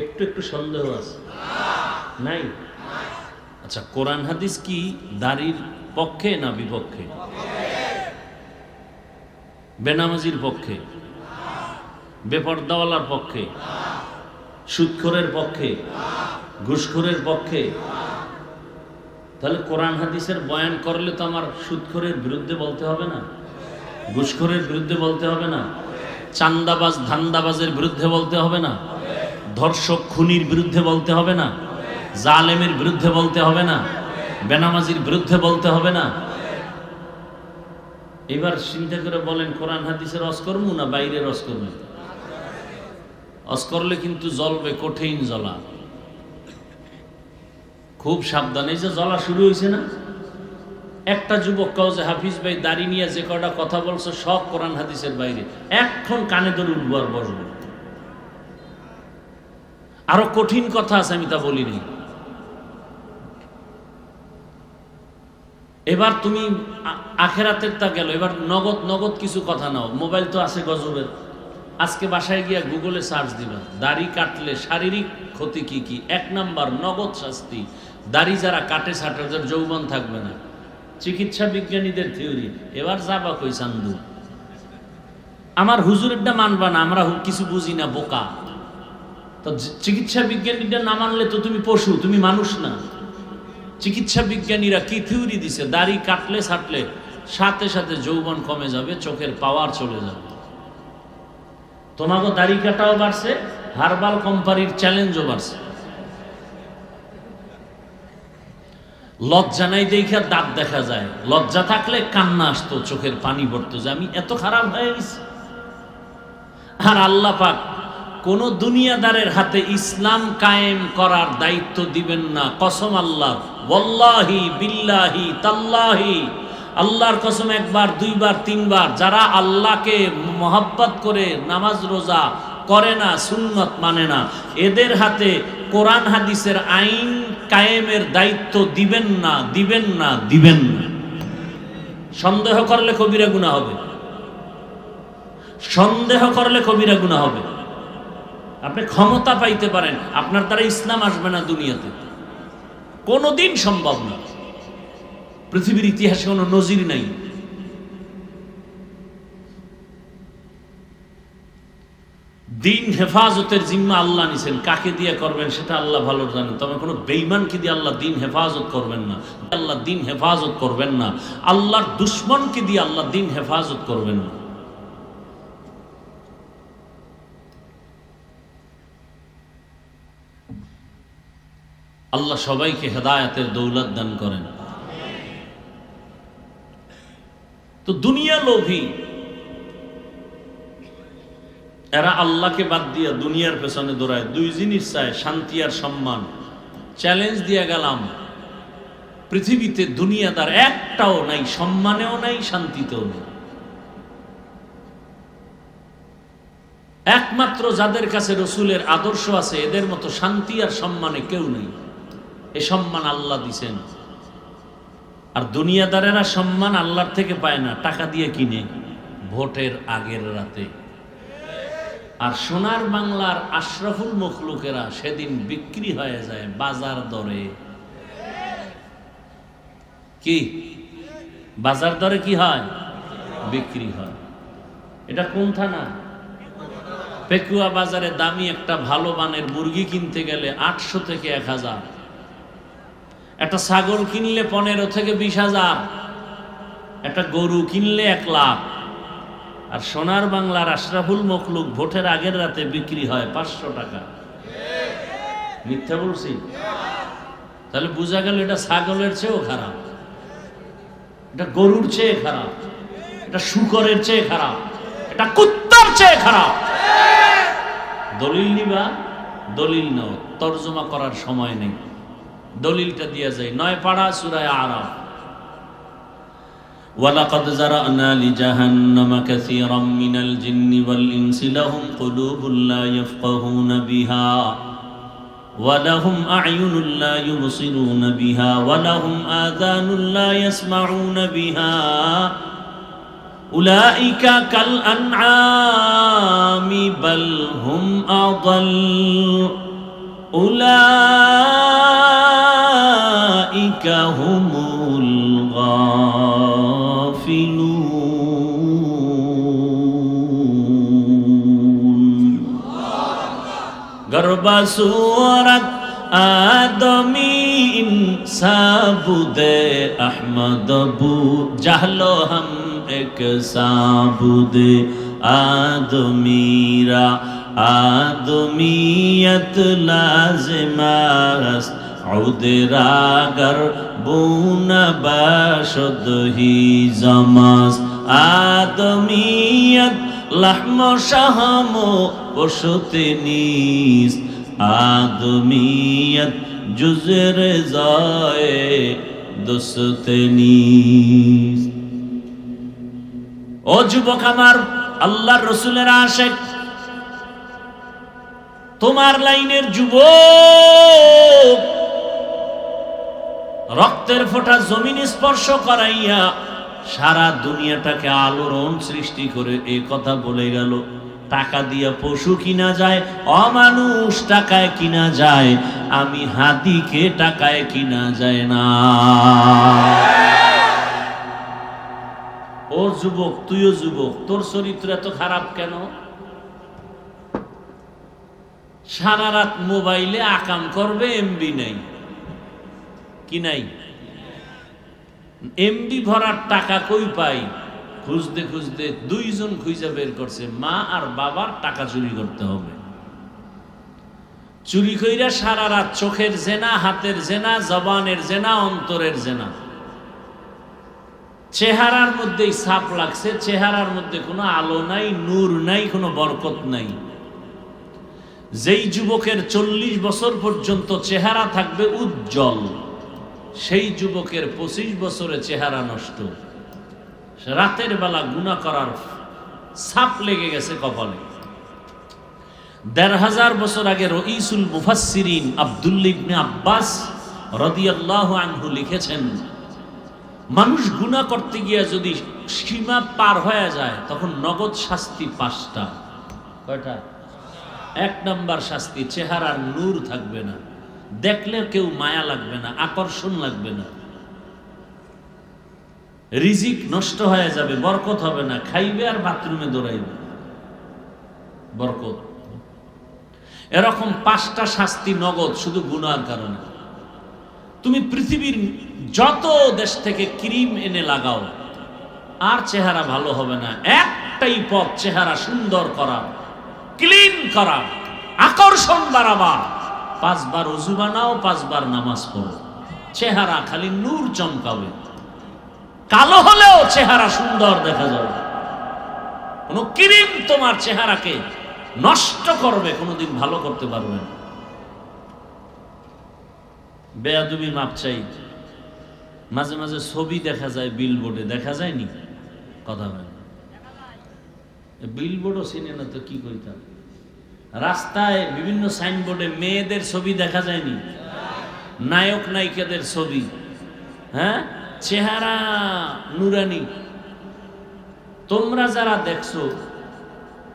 [SPEAKER 1] একটু একটু সন্দেহ আছে নাই? আচ্ছা, কোরআন হাদিস কি দাড়ির পক্ষে না বিপক্ষে? বেনামাজির পক্ষে? বেপর্দাওয়ালার পক্ষে? সুদখোরের পক্ষে? ঘুষখোরের পক্ষে? তাহলে কোরআন হাদিসের বয়ান করলে তো আমার সুদখোরের বিরুদ্ধে বলতে হবে না? ঘুষখোরের বিরুদ্ধে বলতে হবে না? চান্দাবাজ ধান্দাবাজের বিরুদ্ধে বলতে হবে না? ধর্ষক খুনির বিরুদ্ধে বলতে হবে না? জালেমের বিরুদ্ধে বলতে হবে না? বেনামাজির বিরুদ্ধে বলতে হবে না? এবার চিন্তা করে বলেন, কোরআন হাদিসের রস করবো না বাইরে রস করবো? রস করলে কিন্তু জ্বলবে, কঠিন জ্বলা। খুব সাবধান। এই যে জ্বলা শুরু হয়েছে না, একটা যুবক কাউ যে হাফিজ ভাই দাড়ি নিয়ে যে কটা কথা বলছে সব কোরআন হাদিসের বাইরে, এখন কানে ধরে উঠবো আর বসবো। আরো কঠিন কথা আছে, আমি তা বলিনি। এবার তুমি আখেরাতের তা গেল, এবার নগদ নগদ কিছু কথা নাও। মোবাইল তো আছে গজবের। আজকে বাসায় গিয়া গুগলে সার্চ দিবা, দাড়ি কাটলে শারীরিক ক্ষতি কি কি। 1 নাম্বার নগদ শাস্তি, দাড়ি যারা কাটে ছাটে ওদের যৌবন থাকবে না। চিকিৎসা বিজ্ঞানীদের থিওরি। এবার যাবা কই চান্দু, আমার হুজুরেরটা মানবা না, আমরা কিছু বুঝি না, বোকা। তো চিকিৎসা বিজ্ঞানীটা না মানলে তো তুমি পশু, তুমি মানুষ না। চিকিৎসা বিজ্ঞানীরা কি থিওরি দিছে, দাড়ি কাটলে ছাটলে সাথে সাথে যৌবন কমে যাবে, চোখের পাওয়ার চলে যাবে। তোমাকে দাড়ি কাটাও বাড়ছে, হার্বাল কোম্পানির চ্যালেঞ্জও বাড়ছে। লজ্জা নাই দেখা দাঁত দেখা যায়, লজ্জা থাকলে কান্না আসতো, চোখের পানি পড়তো যে আমি এত খারাপ হয়ে গেছি। আর আল্লাহ পাক কোন দুনিয়াদারের হাতে ইসলাম কায়েম করার দায়িত্ব দিবেন না। কসম আল্লাহ, ওয়াল্লাহি বিল্লাহি তাল্লাহি, আল্লাহর কসম, 1 বার 2 বার 3 বার, যারা আল্লাহকে মহব্বত করে নামাজ রোজা করে না, সুন্নত মানে না, এদের হাতে কোরআন হাদিসের আইন কায়েমের দায়িত্ব দিবেন না, দিবেন না, দিবেন না। সন্দেহ করলে কবিরা গুনাহ হবে, সন্দেহ করলে কবিরা গুনাহ হবে। আপনি ক্ষমতা পাইতে পারেন, আপনার দ্বারা ইসলাম আসবে না দুনিয়াতে, কোনোদিন সম্ভব না। পৃথিবীর ইতিহাসে কোনো নজির নাই। দিন হেফাজতের জিম্মা আল্লাহ নিছেন, কাকে দিয়ে করবেন সেটা আল্লাহ ভালো জানেন। তবে কোনো বেঈমানকে দিয়ে আল্লাহ দিন হেফাজত করবেন না, আল্লাহ দিন হেফাজত করবেন না। আল্লাহর দুশ্মনকে দিয়ে আল্লাহ দিন হেফাজত করবেন না। আল্লাহ সবাইকে হেদায়েতের দৌলত দান করেন। তো দুনিয়া লোভী এরা আল্লাহকে বাদ দিয়া দুনিয়ার পেছনে দৌড়ায়। 2 জিনিস চায়, শান্তি আর সম্মান। চ্যালেঞ্জ দিয়ে গেলাম, পৃথিবীতে দুনিয়াদার একটাও নাই, সম্মানেও নাই, শান্তিতেও নেই। একমাত্র যাদের কাছে রসুলের আদর্শ আছে, এদের মতো শান্তি আর সম্মানে কেউ নেই। এ সম্মান আল্লাহ দিছেন। আর দুনিয়াদারেরা সম্মান আল্লাহর থেকে পায় না, টাকা দিয়ে কিনে ভোটের আগের রাতে। আর সোনার বাংলার আশরাফুল মখলুকেরা সেদিন বিক্রি হয়ে যায় বাজার দরে। কি বাজার দরে কি হয়? বিক্রি হয়। এটা কোন থানা? পেকুয়া বাজারে দামি একটা ভালো মানের মুরগি কিনতে গেলে 800 থেকে 1000, একটা ছাগল কিনলে 15 থেকে 20,000, একটা গরু কিনলে 1 লাখ। আর সোনার বাংলার আশরাফুল মখলুক ভোটের আগের রাতে বিক্রি হয় 500 টাকা। মিথ্যা বলছি? তাহলে বোঝা গেল এটা ছাগলের চেয়েও খারাপ, এটা গরুর চেয়ে খারাপ, এটা শূকরের চেয়ে খারাপ, এটা কুত্তার চেয়ে খারাপ। দলিল নিবা, দলিল নাও, তরজমা করার সময় নেই। দলিলটা দিয়া যায় 9 পারা সূরা আরাফ। ওয়ালাকাদ যারানা লিজাহান্নামা কাসীরাম মিনাল জিন্নি ওয়াল ইনসি লাহুম কুলুবুন লা ইয়াফকাহুনা বিহা ওয়া লাহুম আ'য়ুনুন লা ইউবসিরুনা বিহা ওয়া লাহুম আযানুন লা ইয়াসমাউনা বিহা উলাইকা কাল আনআমি বাল হুম আযাল উলাইকা হুমুল গাফিলুন। গরবা সুরত আদমি ইনসাবুদে আহমদ বু জাহলো হাম এক সাবুদে আদমিরা आदमियत लाज़िमास उदरागर बून बाशद ही जमास आदमियत लहमो शहमो पशुते नीस आदमियत जुज़र जाए दुस्ते नीस। ओ जुबक आमार আল্লাহর রাসূলের আশিক, তোমার লাইনের যুবক, রক্তের ফোঁটা জমিন স্পর্শ করাইয়া সারা দুনিয়াটাকে আলোড়ন সৃষ্টি করে এই কথা বলে গেল। টাকা দিয়া পশু কিনা যায়, অমানুষ টাকায় কিনা যায়, আমি হাতিকে টাকায় কিনা যায় না। ও যুবক, তুইও যুবক, তোর চরিত্র এত খারাপ কেন? সারা রাত মোবাইলে আকাম করবে, এমবি নাই, কি নাই? এমবি ভরার টাকা কই পাই? খুঁজতে খুঁজতে দুইজন খুঁজে বের করছে, মা আর বাবার টাকা চুরি করতে হবে। চুরি কইরা সারা রাত চোখের জেনা, হাতের জেনা, জবানের জেনা, অন্তরের জেনা। চেহারার মধ্যেই ছাপ লাগছে, চেহারার মধ্যে কোনো আলো নাই, নূর নাই, কোনো বরকত নাই। যেই যুবকের 40 বছর পর্যন্ত চেহারা থাকবে উজ্জ্বল, সেই যুবকের 25 বছরে চেহারা নষ্ট। রাতের বেলা গুনাহ করার ছাপ লেগে গেছে কপালে। 1500 বছর আগে রঈসুল মুফাসসিরিন আব্দুল্লাহ ইবনে আব্বাস রাদিয়াল্লাহু আনহু লিখেছেন, মানুষ গুনাহ করতে গিয়ে যদি সীমা পার হয়ে যায় তখন নগদ শাস্তি 5টা। কয়টা? 1 নাম্বার শাস্তি, চেহারার নূর থাকবে না, দেখলে কেউ মায়া লাগবে না, আকর্ষণ লাগবে না। রিজিক নষ্ট হয়ে যাবে, বরকত হবে না, খাইবে আর বাথরুমে দৌড়াইবে, বরকত। এরকম 5টা শাস্তি নগদ, শুধু গুনাহর কারণে। তুমি পৃথিবীর যত দেশ থেকে ক্রিম এনে লাগাও, আর চেহারা ভালো হবে না। একটাই পথ চেহারা সুন্দর করা, ক্লিন করা, আকর্ষণ বাড়াবা। 5 বার ওযু বানাও, 5 বার নামাজ পড়ো, চেহারা খালি নূর চমকাবে। কালো হলেও চেহারা সুন্দর দেখা যাবে। কোন ক্রিম তোমার চেহারাকে নষ্ট করবে, কোনোদিন ভালো করতে পারবে না। বেয়াদবি মাপ চাই। মাঝে মাঝে ছবি দেখা যায় বিলবোর্ডে, দেখা যায়নি? কথা হয়, বিলবোর্ডও চিনে না তো কি কইতাম। রাস্তায় বিভিন্ন সাইনবোর্ডে মেয়েদের ছবি দেখা যায়নি? নায়ক নায়িকাদের ছবি, হ্যাঁ, চেহারা নুরানি। তোমরা যারা দেখছো,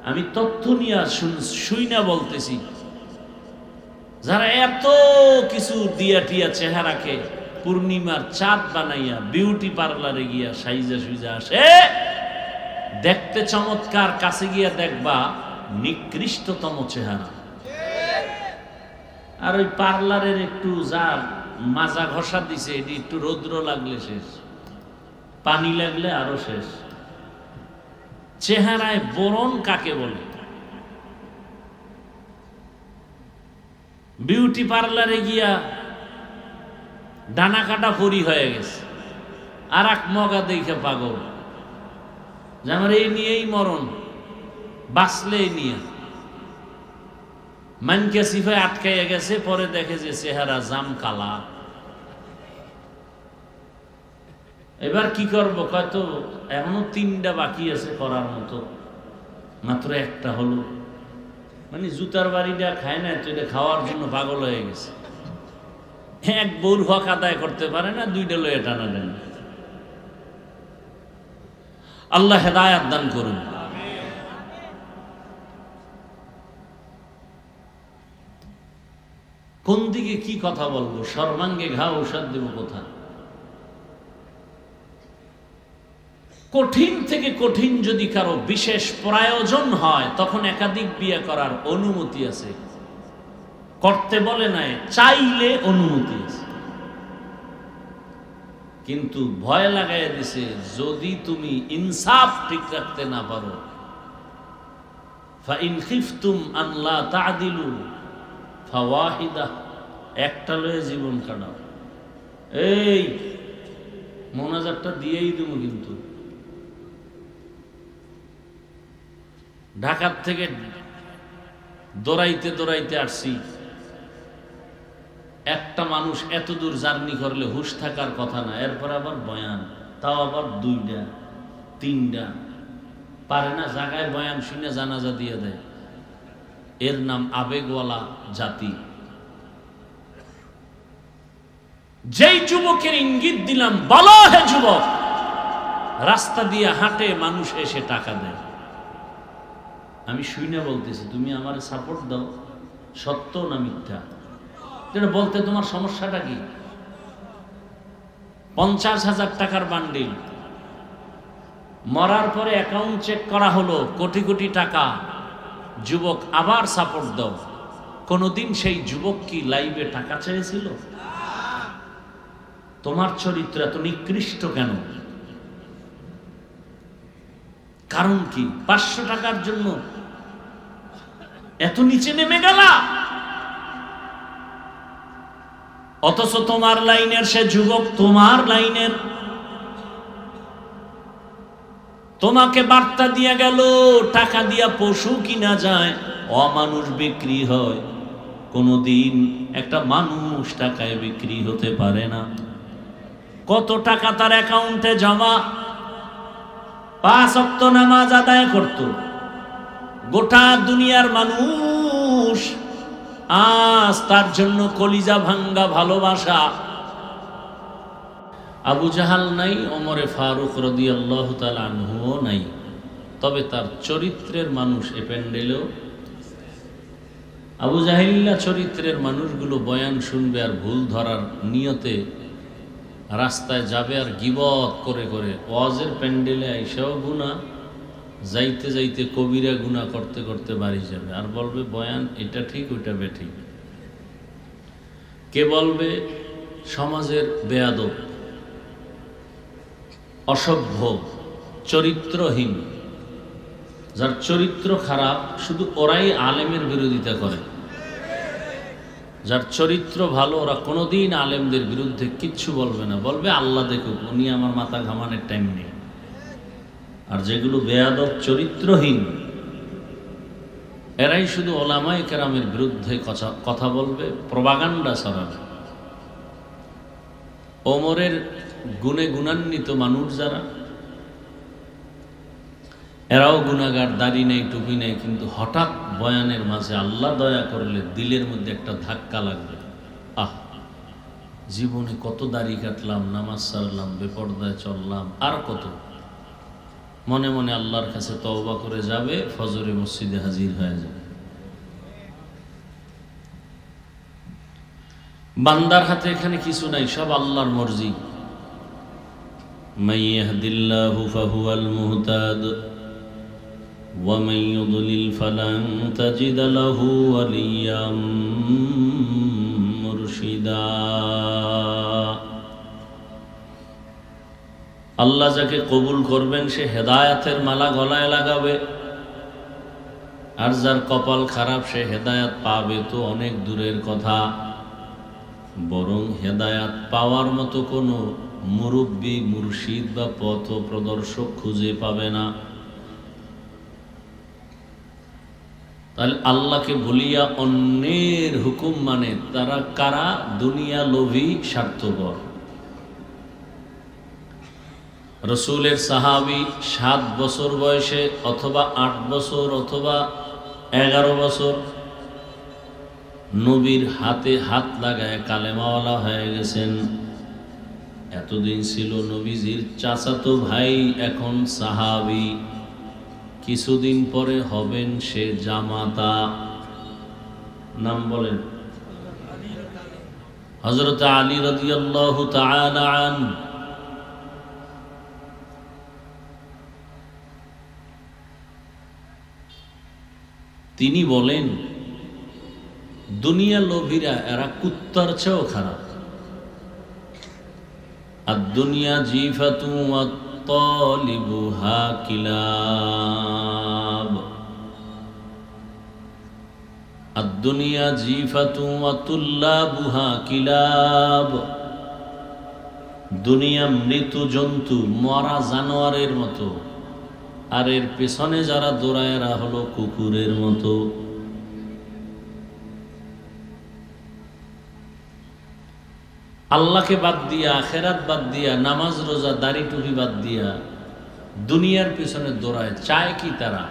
[SPEAKER 1] আমি তথ্য নিয়ে শুইনা বলতেছি, যারা এত কিছু দিয়া টিয়া চেহারাকে পূর্ণিমার চাঁদ বানাইয়া বিউটি পার্লারে গিয়া সাইজা সুইজা আসে, দেখতে চমৎকার, কাছে গিয়া দেখবা নিকৃষ্টতম চেহারা। আর ওই পার্লারের একটু যা মাজা ঘষা দিছে, এটি একটু রৌদ্র লাগলে শেষ, পানি লাগলে আরো শেষ। চেহারায় বরণ কাকে বলে? বিউটি পার্লারে গিয়া ডানা কাটা পরি হয়ে গেছে, আর এক মগা দেখে পাগল, যে আমার এই নিয়েই মরণ, বাঁচলে এই নিয়ে। মানকে সিফায় আটকাইয়া গেছে, পরে দেখে যে চেহারা জাম কালা। এবার কি করবো? হয়তো এখনো 3টা বাকি আছে করার মতো, মাত্র 1টা হলো। মানে জুতার বাড়িটা খায় না তো, এটা খাওয়ার জন্য পাগল হয়ে গেছে। এক বউর হক আদায় করতে পারে না, 2টা লয়ে টানা দেন। আল্লাহ হেদায়াত দান করুন। কোন দিকে কি কথা বলবো? সর্বাঙ্গে ঘা, ঔষধ দেব কোথা? কঠিন থেকে কঠিন যদি কারো বিশেষ প্রয়োজন হয়, তখন একাধিক বিয়ে করার অনুমতি আছে। করতে বলে নাই, চাইলে অনুমতি আছে। কিন্তু ভয় লাগাইয়া দিছে, যদি তুমি ইনসাফ ঠিক রাখতে না পারো, ফাইন খিফতুম আন লা তা'দিলু ফাওয়াহিদা, একটা লয়ে জীবন কাটাও। এই মোনাজাতটা দিয়েই দেবো। কিন্তু ঢাকার থেকে দৌড়াইতে দৌড়াইতে আসছি। একটা মানুষ এত দূর জার্নি করলে হুশ থাকার কথা না, এরপর আবার বয়ান, তাও আবার 2টা 3টা, পারে না জায়গায় বয়ান শুনে জানাজা দিয়ে দেয়। এর নাম আবেগওয়ালা জাতি। যেই যুবকের ইঙ্গিত দিলাম, বলো হে যুবক, রাস্তা দিয়ে হাঁটে মানুষ এসে টাকা দেয়। আমি শুনে বলতেছি, তুমি আমার সাপোর্ট দাও, সত্য না মিথ্যা? যেটা বলতে তোমার সমস্যাটা কি? 50,000 টাকার বান্ডিল, মরার পরে অ্যাকাউন্ট চেক করা হলো, কোটি কোটি টাকা। যুবক আবার সাপোর্ট দাও। কোনদিন সেই যুবক কি লাইভে টাকা চেয়েছিল? তোমার চরিত্র এত নিকৃষ্ট কেন? কারণ কি? 500 টাকার জন্য এত নিচে নেমে গেলা? অথচ তোমার লাইনের সে যুবক, তোমার লাইনের, তোমাকে বার্তা দিয়ে গেল, টাকা দিয়া পশু কিনা যায়, অমানুষ বিক্রি হয়, কোনদিন একটা মানুষ টাকায় বিক্রি হতে পারে না। কত টাকা তার অ্যাকাউন্টে জমা, 5 ওয়াক্ত নামাজ আদায় করত, গোটা দুনিয়ার মানুষ আজ তার জন্য কলিজা ভাঙ্গা ভালোবাসা। আবু জাহাল নাই, ওমরে ফারুক রাদিয়াল্লাহু তাআলা আনহুও নাই, তবে তার চরিত্রের মানুষ এ প্যান্ডেলেও। আবু জাহিল্লা চরিত্রের মানুষগুলো বয়ান শুনবে আর ভুল ধরার নিয়তে রাস্তায় যাবে আর গীবত করে করে, ওয়াজের প্যান্ডেলে আইসাও গুনাহ, যাইতে যাইতে কবিরা গুনাহ করতে করতে বাড়ি যাবে আর বলবে বয়ান এটা ঠিক ওইটা বেঠিক। কে বলবে সমাজের বেয়াদব, অসভ্য, চরিত্রহীন। যার চরিত্র খারাপ শুধু ওরাই আলেমের বিরোধিতা করে, যার চরিত্র ভালো ওরা কোনোদিন আলেমদের বিরুদ্ধে কিচ্ছু বলবে না, বলবে আল্লাহ দেখুক, উনি আমার মাথা ঘামানোর টাইম নেই। আর যেগুলো বেয়াদব চরিত্রহীন এরাই শুধু ওলামায়ে কেরামের বিরুদ্ধে কথা বলবে, প্রপাগান্ডা ছড়াবে। ওমরের গুণে গুণান্বিত মানুষ যারা, এরাও গুনাহগার, দাড়ি নেই, টুপি নেই, কিন্তু হঠাৎ বয়ানের মাঝে আল্লাহ দয়া করলে দিলের মধ্যে একটা ধাক্কা লাগবে। আহ, জীবনে কত দাড়ি কাটলাম, নামাজ সারলাম, বেপরদায় চললাম, আর কত, মনে মনে আল্লাহর কাছে তওবা করে যাবে, ফজরে মসজিদে হাজির হয়ে যাবে। বান্দার হাতে এখানে কিছু নাই, সব আল্লাহর মর্জি। মান ইয়াহদিল্লাহু ফাহুয়াল মুহতাদ ওয়া মান ইউদ্লিল ফালান তাজিদ লাহু ওয়ালিয়্যাম মুরশিদা। আল্লাহ যাকে কবুল করবেন সে হেদায়াতের মালা গলায় লাগাবে, আর যার কপাল খারাপ সে হেদায়াত পাবে তো অনেক দূরের কথা, বরং হেদায়াত পাওয়ার মতো কোনো মুরব্বী, মুর্শিদ বা পথ প্রদর্শক খুঁজে পাবে না। তাহলে আল্লাহকে ভুলিয়া অন্যের হুকুম মানে তারা কারা? দুনিয়া লোভী, স্বার্থপর। রসুলের সাহাবী 7 বছর বয়সে অথবা 8 বছর অথবা 11 বছর নবীর হাতে হাত লাগায় কালেমাওয়ালা হয়ে গেছেন। এতদিন ছিল নবীজির চাচাতো ভাই, এখন সাহাবী, কিছুদিন পরে হবেন সে জামাতা। নাম বলেন হযরত আলী রাদিয়াল্লাহু তাআলা আনহু। তিনি বলেন দুনিয়া লোভীরা এরা কুত্তার চেয়েও খারাপ। আর দুনিয়া জিফাতু ওয়া তালিবুহা কিলাব। আর দুনিয়া জিফাতু ওয়া তুল্লাবুহা কিলাব। দুনিয়া মৃত জন্তু, মরা জানোয়ারের মতো, আর এর পেছনে যারা দৌড়ায় এরা হলো কুকুরের মতো। আল্লাহকে বাদ দিয়া, আখেরাত বাদ দিয়া, নামাজ রোজা দাড়ি টুপি বাদ দিয়া দুনিয়ার পেছনে দৌড়ায়, চায় কি তারা?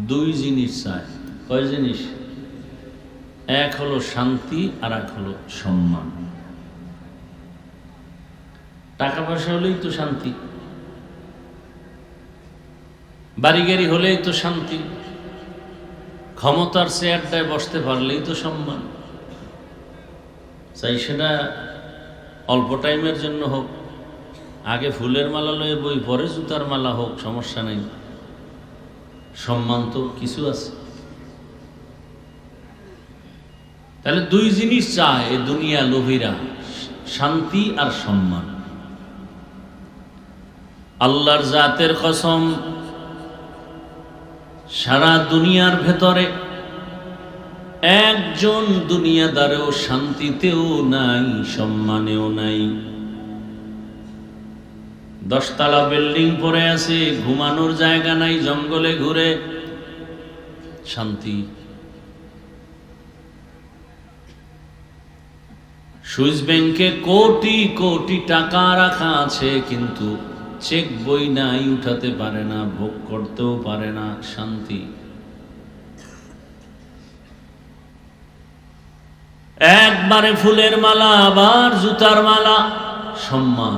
[SPEAKER 1] 2 জিনিস চায়। কয় জিনিস? এক হলো শান্তি আর এক হলো সম্মান। টাকা পয়সা হলেই তো শান্তি, বাড়ি গাড়ি হলেই তো শান্তি, ক্ষমতার চেয়ারটায় বসতে পারলেই তো সম্মান। চাই সেটা অল্প টাইমের জন্য হোক, আগে ফুলের মালা লয়ে বই পরে জুতার মালা হোক, সমস্যা নেই, সম্মান তো কিছু আছে। তাহলে দুই জিনিস চায় এই দুনিয়া লোভীরা, শান্তি আর সম্মান। আল্লাহর জাতের কসম, সারা দুনিয়ার ভেতরে একজন দুনিয়াদারেও শান্তিতেও নাই, সম্মানেও নাই। 10 তলা বিল্ডিং পড়ে আছে, ঘুমানোর জায়গা নাই, জঙ্গলে ঘুরে শান্তি। সুইস ব্যাংকে কোটি কোটি টাকা রাখা আছে, কিন্তু চেক বই নাই, উঠাতে পারে না, ভোগ করতেও পারে না, শান্তি। একবারে ফুলের মালা, আবার জুতার মালা, সম্মান।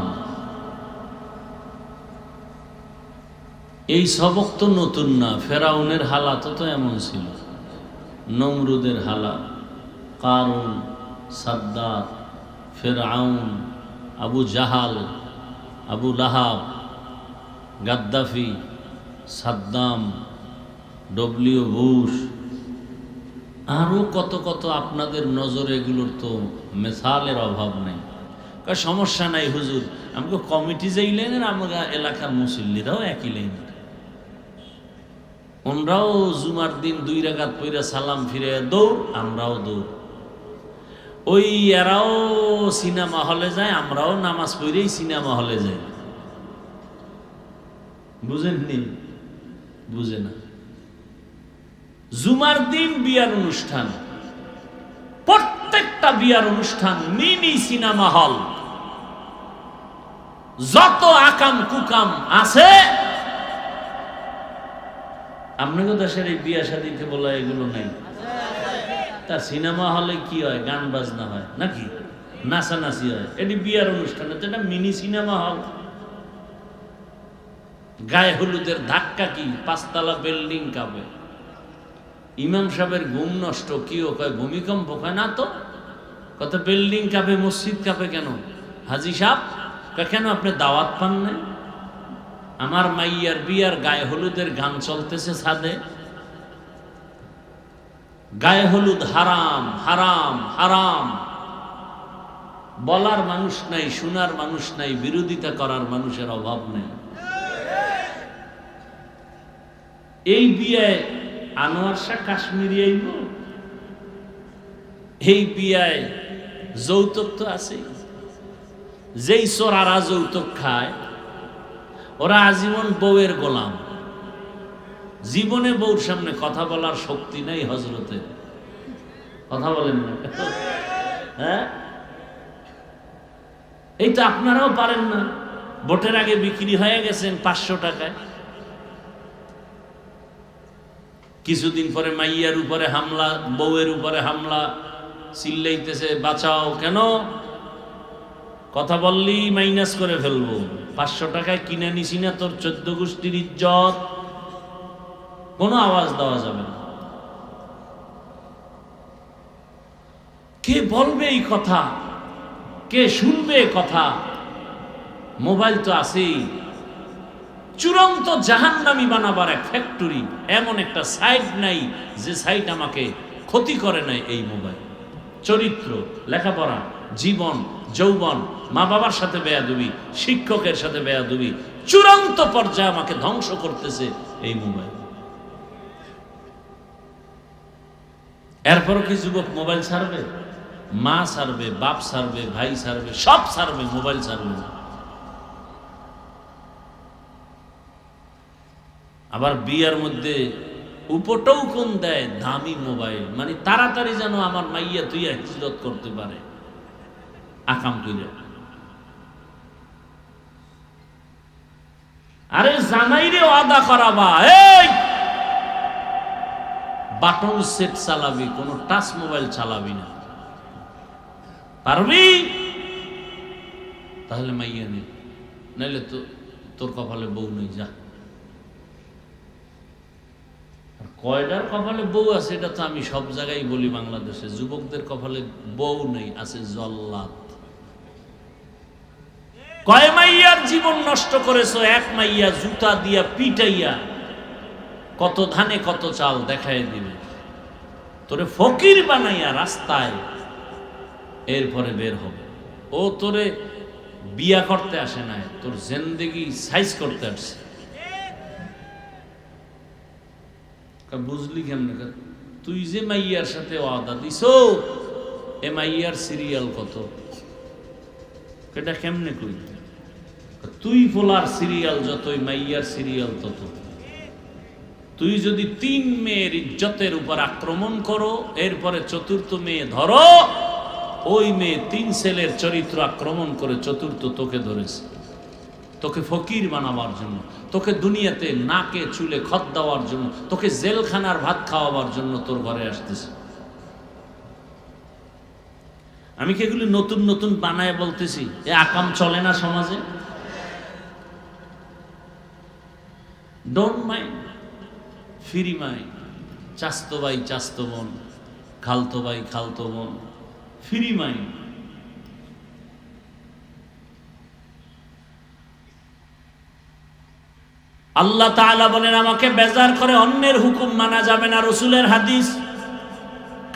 [SPEAKER 1] এই সবক তো নতুন না, ফেরাউনের হালাত তো এমন ছিল, নমরুদের হালাত, কারুন, সাদ্দাত, ফেরাউন, Abu Jahl, Abu Lahab, Gaddafi, Saddam, W Bush, আরো কত কত আপনাদের নজরে, এগুলোর তো মেসালের অভাব নেই। সমস্যা নাই হুজুর, আমাকে কমিটি যেই লাইনের, আমরা এলাকার মুসল্লিরাও একই লাইন, ওনরাও জুমার দিন 2 রাকাত পইরা সালাম ফিরে দৌড়, আমরাও দৌড়। ওই এরাও সিনেমা হলে যায়, আমরাও নামাজ পড়েই সিনেমা হলে যাই। বুঝেননি? বুঝে না। জুমার দিন বিয়ার অনুষ্ঠান, প্রত্যেকটা বিয়ার অনুষ্ঠান মিনি সিনেমা হল, যত আকাম কুকাম আছে আপনাকে দেশের এই বিয়া শাদীতে বলা এগুলো নেই। তা সিনেমা হলে কি হয়? গান বাজনা হয় নাকি নাচানাচি হয়? এটি বিয়ার অনুষ্ঠান, এটা মিনি সিনেমা হল। গায়ে হলুদের ধাক্কা কি, 5 তলা বিল্ডিং কাঁপে। ইমাম সাহেবের ঘুম নষ্ট, কি ও কয় ভূমিকম্প? কয় না তো, কত বিল্ডিং কাঁপে, মসজিদ কাঁপে কেন? হাজি সাহেব কেন আপনি দাওয়াত পান নাই? আমার মাইয়ার বিয়ার গায়ে হলুদের গান চলতেছে ছাদে। গায়ে হলুদ হারাম, হারাম, হারাম। বলার মানুষ নাই, শোনার মানুষ নাই, বিরোধিতা করার মানুষের অভাব নেই। এই বিয়ায় আনোয়ার শাহ কাশ্মীরি আইব, এই বিয়ায় যৌতুক তো আছে। যেই চোরারা যৌতুক খায় ওরা আজীবন বউয়ের গোলাম, জীবনে বউর সামনে কথা বলার শক্তি নাই হজরতে। কথা বলেন না? হ্যাঁ, এই তো আপনারাও পারেন না। ভোটের আগে বিক্রি হয়ে গেছেন 500 টাকায়, কিছুদিন পরে মাইয়ার উপরে হামলা, বউয়ের উপরে হামলা, চিল্লাইতেছে বাঁচাও। কেন? কথা বললেই মাইনাস করে ফেলবো। 500 টাকায় কিনে নিছি না তোর 14 গোষ্ঠীর ইজ্জত, কোনো আওয়াজ দেওয়া যাবে না। কে বলবে এই কথা? কে শুনবে কথা? মোবাইল তো আছেই। চূড়ান্ত জাহান্নামী বানাবার এক ফ্যাক্টরি, এমন একটা সাইট নাই যে সাইট আমাকে ক্ষতি করে নাই। এই মোবাইল, চরিত্র, লেখাপড়া, জীবন, যৌবন, মা বাবার সাথে বেয়াদবি, শিক্ষকের সাথে বেয়াদবি, চূড়ান্ত পর্যায়ে আমাকে ধ্বংস করতেছে এই মোবাইল। এরপরও কি যুবক মোবাইল ছাড়বে? মা ছাড়বে, বাপ ছাড়বে, ভাই ছাড়বে, সব ছাড়বে, মোবাইল ছাড়বে না। আবার বিয়ার মধ্যে উপটৌকন দেয় দামি মোবাইল, মানে তাড়াতাড়ি যেন আমার মাইয়া তুই হিজরত করতে পারে, আকাম কইরা। আরে জামাইরে ওয়াদা করাবা, এই বাটন সেট চালাবি, কোনো টাচ মোবাইল চালাবি না। পারবি? তাহলে মাইয়া নে, নাইলে তো তোর কপালে বউ নেই, যা। কয়টার কপালে বউ আছে এটা তো আমি সব জায়গায় বলি, বাংলাদেশে যুবকদের কপালে বউ নেই, আছে জল্লাদ। কয় মাইয়ার জীবন নষ্ট করেছো, এক মাইয়া জুতা দিয়া পিটাইয়া কত ধানে কত চাল দেখাই দিবে, তোরে ফকির বানাইয়া রাস্তায় এরপরে বের হবে। ও তোরে বিয়া করতে আসে নাই, তোর জিন্দেগি সাইজ করতে আসছে। বুঝলি কেমনে? তুই যে মাইয়ার সাথে ওয়াদা দিস, এ মাইয়ার সিরিয়াল কত, এটা কেমনে কই? তুই পোলার সিরিয়াল যতই, মাইয়ার সিরিয়াল তত। তুই যদি 3 মেয়ের ইজ্জতের উপর আক্রমণ করো, এরপরে 4th মেয়ে ধরো, ওই মেয়ে 3 ছেলের চরিত্র আক্রমণ করে 4th তোকে ধরেছে, তোকে ফকির বানাবার জন্য, তোকে দুনিয়াতে নাকে চুলে খত দেওয়ার জন্য, তোকে জেলখানার ভাত খাওয়াবার জন্য তোর ঘরে আসতেছে। আমি কি এগুলি নতুন নতুন বানায় বলতেছি? এ আকাম চলে না সমাজে? Don't mind, free mind. চাস্তো ভাই চাস্তো বোন, খালতো ভাই খালতো বোন, ফ্রি মাইন্ড। আল্লাহ তাআলা বলেন, আমাকে বেজার করে অন্যের হুকুম মানা যাবে না। রাসূলের হাদিস।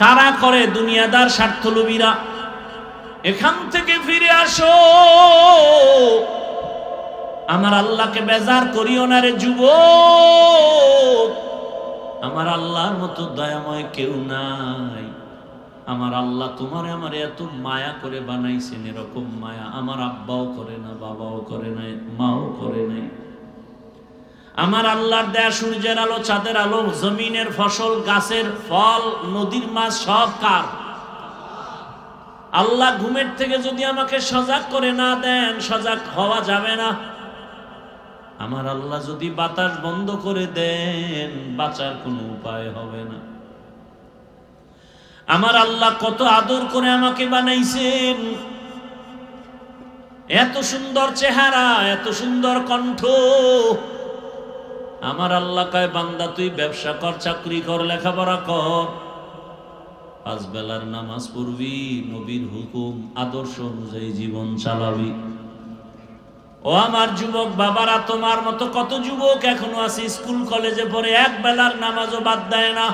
[SPEAKER 1] কারা করে? দুনিয়াদার স্বার্থলোভীরা। এখান থেকে ফিরে আসো, আমার আল্লাহকে বেজার করিও না রে যুবক। আমার আল্লাহর মতো দয়াময় কেউ নাই। আমার আল্লাহ তোমারে আমার এত মায়া করে বানাইছেন, এরকম মায়া আমার আব্বাও করে না, বাবাও করে নাই, মাও করে নাই। আমার আল্লাহর দেয়া সূর্যের আলো, চাঁদের আলো, জমিনের ফসল, গাছের ফল, নদীর মাছ সব কার? আল্লাহ ঘুমের থেকে যদি আমাকে সজাগ করে না দেন, সজাগ হওয়া যাবে না। আমার আল্লাহ যদি বাতাস বন্ধ করে দেন, বাঁচার কোনো উপায় হবে না। আমার আল্লাহ কত আদর করে আমাকে বানাইছেন, এত সুন্দর চেহারা, এত সুন্দর কণ্ঠ। আমার আল্লাহ কয়, বান্দা তুই ব্যবসা কর, চাকরি কর, লেখাপড়া কর, 5 বেলার নামাজ পড়বি, নবীর হুকুম আদর্শ অনুযায়ী জীবন চালাবি। ও আমার যুবক বাবারা, তোমার মতো কত যুবক এখনো আছে স্কুল কলেজে পড়ে, 1 বেলার নামাজও বাদ দেয় না।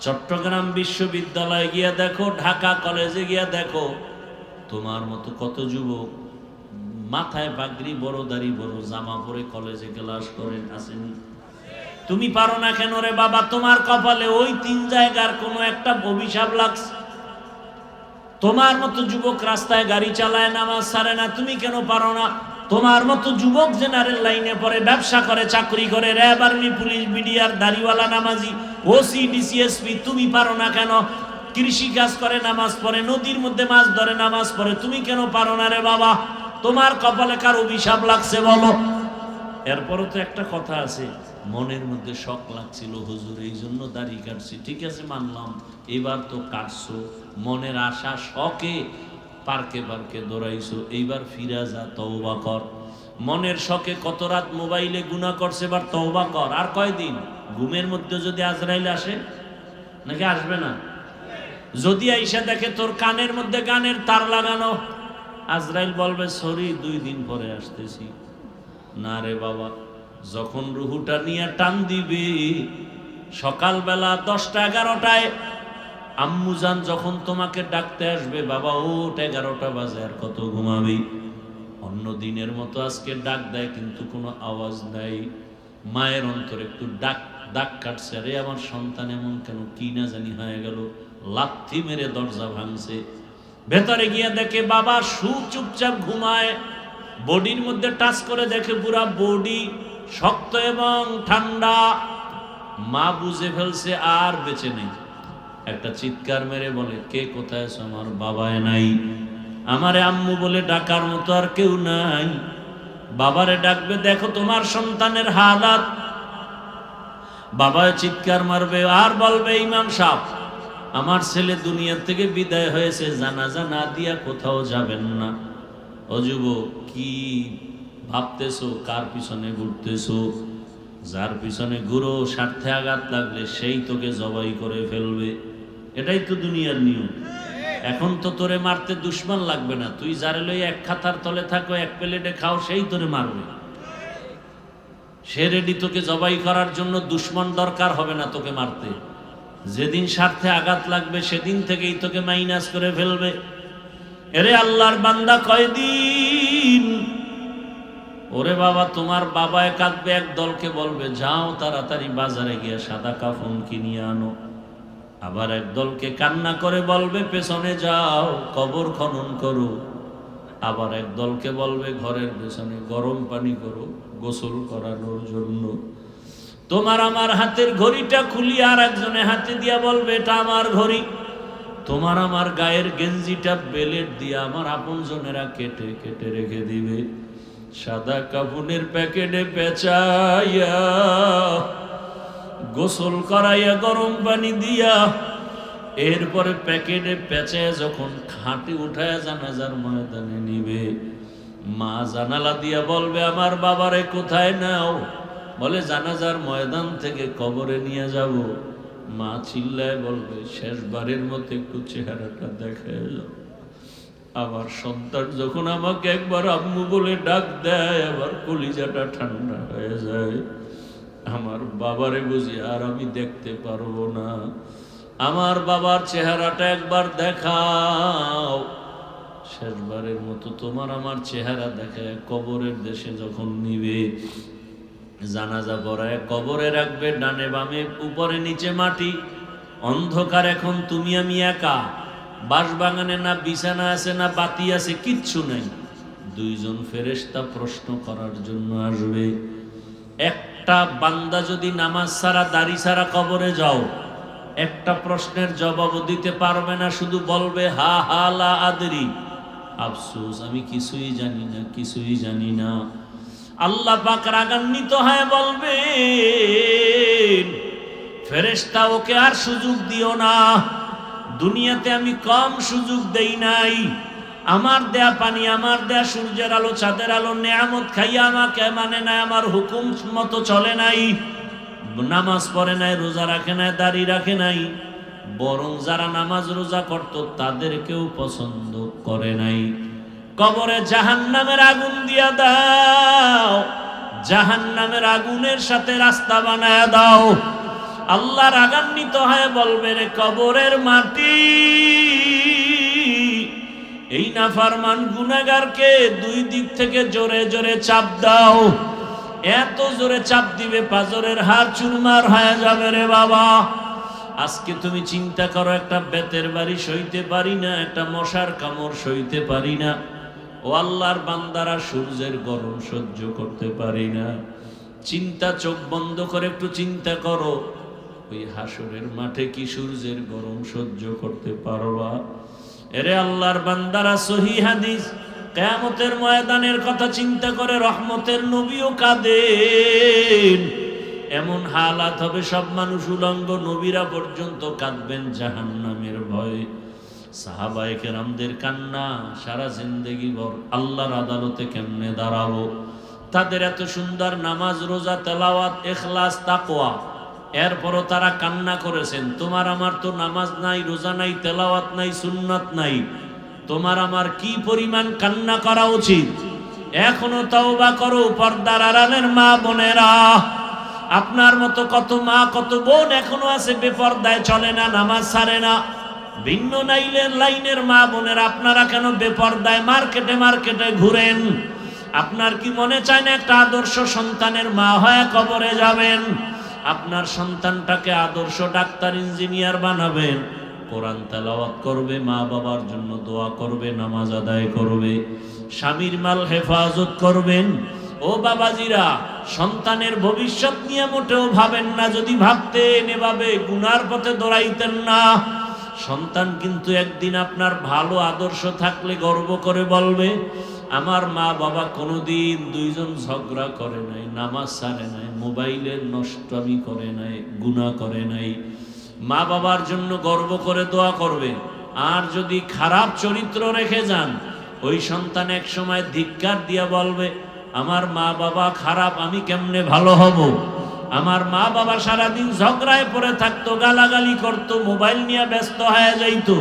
[SPEAKER 1] চট্টগ্রাম বিশ্ববিদ্যালয়ে গিয়া দেখো, ঢাকা কলেজে গিয়া দেখো, তোমার মতো কত যুবক মাথায় পাগড়ি, বড় দাড়ি, বড় জামা পরে কলেজে ক্লাস করেন, আসেনি? তুমি পারো না কেন রে বাবা? তোমার কপালে ওই 3 জায়গার কোনো একটা অভিশাপ লাগছে। তোমার মতো যুবক রাস্তায় গাড়ি চালায়, নামাজ ছাড়ে না, তুমি কেন পারো না? তোমার মতো যুবক জেনারেল লাইনে পড়ে, ব্যবসা করে, চাকরি করে, র্যাব, আর্মি, পুলিশ, বিডিআর, দাড়িওয়ালা, নামাজি, ওসি, ডিসিএসপি, তুমি পারো না কেন? কৃষি কাজ করে, নামাজ পড়ে, নদীর মধ্যে মাছ ধরে, নামাজ পড়ে, তুমি কেন পারো না রে বাবা? তোমার কপালে কার অভিশাপ লাগছে বলো? এরপরও তো একটা কথা আছে, মনের মধ্যে শখ লাগছিল, হুজুর এই জন্য দাড়ি কাটছি। ঠিক আছে, মানলাম, এবার তো কাটছো, মনের আশা শখে পার্কে পার্কে দৌড়াইছো, এইবার ফিরা যা, তওবা কর। মনের শখে কত রাত মোবাইলে গুনাহ করছে, এবার তওবা কর। আর কয়দিন? ঘুমের মধ্যে যদি আজরাইল আসে, নাকি আসবে না? যদি আইসা দেখে তোর কানের মধ্যে গানের তার লাগানো, আজরাইল বলবে সরি, 2 দিন পরে আসতেছি। না রে বাবা, যখন রুহুটা নিয়ে টান দিবে, সকালবেলা 10টা 11টায় আম্মুজান যখন তোমাকে ডাকতে আসবে, বাবা ওঠ, 11টা বাজে, আর কত ঘুমাবি? অন্য দিনের মতো আজকে ডাক দেয়, কিন্তু কোনো আওয়াজ নাই। মায়ের অন্তরে একটু ডাক কাটছে, আরে আমার সন্তান এমন কেন, কি না জানি হয়ে গেল। লাথি মেরে দরজা ভাঙছে, ভেতরে গিয়ে দেখে বাবা চুপচাপ ঘুমায়। বডির মধ্যে টাচ করে দেখে পুরা বডি শক্ত এবং ঠান্ডা। মা বুঝে ফেলছে আর বেঁচে নেই। একটা চিৎকার মেরে বলে, কে কোথায় আছো? আমার বাবায় নাই। আমারে আম্মু বলে ডাকার মতো আর কেউ নাই। বাবারে ডাকবে, দেখো তোমার সন্তানের হালাত। বাবা চিৎকার মারবে আর বলবে, ইমাম সাহেব আমার ছেলে দুনিয়া থেকে বিদায় হয়েছে, জানাজা না দিয়া কোথাও যাবেন না। ও যুবক, কি ভাবতেছো? কার পিছনে ঘুরতেছো? যার পিছনে ঘুরো, স্বার্থে আঘাত লাগলে সেই তোকে জবাই করে ফেলবে। এটাই তো দুনিয়ার নিয়ম। এখন তো তোরে মারতে দুশ্মন লাগবে না, তুই যারে লই এক খাতার তলে থাকো, এক প্লেটে খাও, সেই তোরে মারবে। সে রেডি তোকে জবাই করার জন্য, দুশ্মন দরকার হবে না তোকে মারতে। যেদিন স্বার্থে আঘাত লাগবে সেদিন থেকেই তোকে মাইনাস করে ফেলবে। এরে আল্লাহর বান্দা, কয়দিন? ওরে বাবা, তোমার বাবায় কাঁদবে, এক দলকে বলবে যাও তাড়াতাড়ি বাজারে গিয়ে সাদা কাফন কিনিয়ে আনো। আবার এক দলকে কান্না করে বলবে পেছনে যাও কবর খনন করো। আবার এক দলকে বলবে ঘরের পেছনে গরম পানি করো গোসল করানোর জন্য। তোমার আমার হাতের ঘড়িটা খুলি আর একজনে হাতে দিয়া বলবে এটা আমার ঘড়ি। তোমার আমার গায়ের গেঞ্জিটা বেলেট দিয়া আমার আপন জনেরা কেটে কেটে রেখে দিবে। সাদা কাফনের প্যাকেটে পেঁচাইয়া গোসল করাইয়া গরম পানি দিয়া, এরপরে প্যাকেটে পেঁচায় যখন খাঁটি উঠায় জানাজার ময়দানে নিবে, মা জানালা দিয়া বলবে আমার বাবারে কোথায় নাও? বলে জানাজার ময়দান থেকে কবরে নিয়ে যাব। মা চিল্লায় বলবে শেষবারের মতো একটু চেহারাটা দেখায় যাও। আমার সন্তান যখন আমাকে একবার আম্মু বলে ডাক দেয়, আবার কলিজাটা ঠান্ডা হয়ে যায়। আমার বাবারে বুঝি আর আমি দেখতে পারবো না। আমার বাবার চেহারাটা একবার দেখাও। শেষবারের মতো তোমার আমার চেহারা দেখায় কবরের দেশে যখন নিবে, জানাজা পড়ায় কবরে রাখবে, ডানে বামে উপরে নিচে মাটি, অন্ধকার। এখন তুমি আমি একা, বাঁশবাগানে না বিছানা আছে না বাতি আছে, কিচ্ছু নেই। দুইজন ফেরেশতা প্রশ্ন করার জন্য আসবে। একটা বান্দা যদি নামাজ ছাড়া দাড়ি ছাড়া কবরে যাও, একটা প্রশ্নের জবাবও দিতে পারবে না, শুধু বলবে হা হা লা আদরি, আফসোস আমি কিছুই জানি না, কিছুই জানি না। আল্লাহ পাক রাগান্বিত হয়ে বলবেন ফেরেশতা ওকে আর সুযোগ দিও না। দুনিয়াতে আমি কম সুযোগ দেই নাই। আমার দেয়া পানি, আমার দেয়া সূর্যের আলো, চাঁদের আলো, নেয়ামত খাইয়া আমাকে মানে নাই, আমার হুকুম মতো চলে নাই, নামাজ পড়ে নাই, রোজা রাখে নাই, দাড়ি রাখে নাই, বরং যারা নামাজ রোজা করত তাদেরকেও পছন্দ করে নাই। কবরে জাহান্নামের আগুন দিয়া দাও, জাহান্নামের আগুনের সাথে রাস্তা বানায়া দাও। আল্লাহ রাগান্বিত হয়ে বলবে রে কবরের মাটি, এই নাফরমান গুনাহগারকে দুই দিক থেকে জোরে জোরে চাপ দাও। এত জোরে চাপ দিবে পাজরের হাড় চুরমার হয়ে যাবে রে বাবা। আজকে তুমি চিন্তা করো, একটা বেতের বাড়ি সইতে পারি না, একটা মশার কামড় সইতে পারি না। ও আল্লাহর বান্দারা, সূর্যের গরম সহ্য করতে পারি না। চিন্তা, চোখ বন্ধ করে একটু চিন্তা করো, ওই হাসরের মাঠে কি সূর্যের গরম সহ্য করতে পারবা? এরে আল্লাহর বান্দারা, সহিহ হাদিস, কিয়ামতের ময়দানের কথা চিন্তা করে রহমতের নবীও কাঁদেন। এমন হালাত হবে সব মানুষ উলঙ্গ, নবীরা পর্যন্ত কাঁদবেন জাহান্নামের ভয়ে। সাহাবায়ে কেরামদের কান্না সারা জিন্দেগি ভর আল্লাহর আদালতে কেমনে দাঁড়াবো। তাদের এত সুন্দর নামাজ, রোজা, তেলাওয়াত, ইখলাস, তাকওয়া, এরপরও তারা কান্না করেছেন। তোমার আমার তো নামাজ নাই, রোজা নাই, তেলাওয়াত নাই, সুন্নাত নাই, তোমার আমার কি পরিমাণ কান্না করা উচিত। এখনো তওবা করো পর্দার আড়ালের মা বোনেরা। আপনার মতো কত মা কত বোন এখনো আছে বেপর্দায়, চলে না, নামাজ ছাড়ে না। ভিন্ন লাইনের মা বোনেরা, আপনারা কেন বেপর্দায় মার্কেটে মার্কেটে ঘুরেন? আপনার কি মনে চায় না একটা আদর্শ সন্তানের মা হয়ে কবরে যাবেন? আপনার সন্তানটাকে আদর্শ ডাক্তার, ইঞ্জিনিয়ার বানাবেন, কোরআন তেলাওয়াত করবে, মা বাবার জন্য দোয়া করবে, নামাজ আদায় করবে, স্বামীর মাল হেফাজত করবেন। ও বাবাজিরা, সন্তানের ভবিষ্যৎ নিয়ে মোটেও ভাবেন না। যদি ভাবতেন এভাবে গুনার পথে দৌড়াইতেন না। সন্তান কিন্তু একদিন আপনার ভালো আদর্শ থাকলে গর্ব করে বলবে, আমার মা বাবা কোনোদিন দুইজন ঝগড়া করে নাই, নামাজ ছাড়ে নাই, মোবাইলের নষ্টামি করে নাই, গুনাহ করে নাই। মা বাবার জন্য গর্ব করে দোয়া করবেন। আর যদি খারাপ চরিত্র রেখে যান, ওই সন্তান এক সময় ধিক্কার দিয়া বলবে, আমার মা বাবা খারাপ, আমি কেমনে ভালো হব। আমার মা বাবা সারাদিন ঝগড়ায় পড়ে থাকতো, গালাগালি করতো, মোবাইল নিয়ে ব্যস্ত হয়ে যাইতো,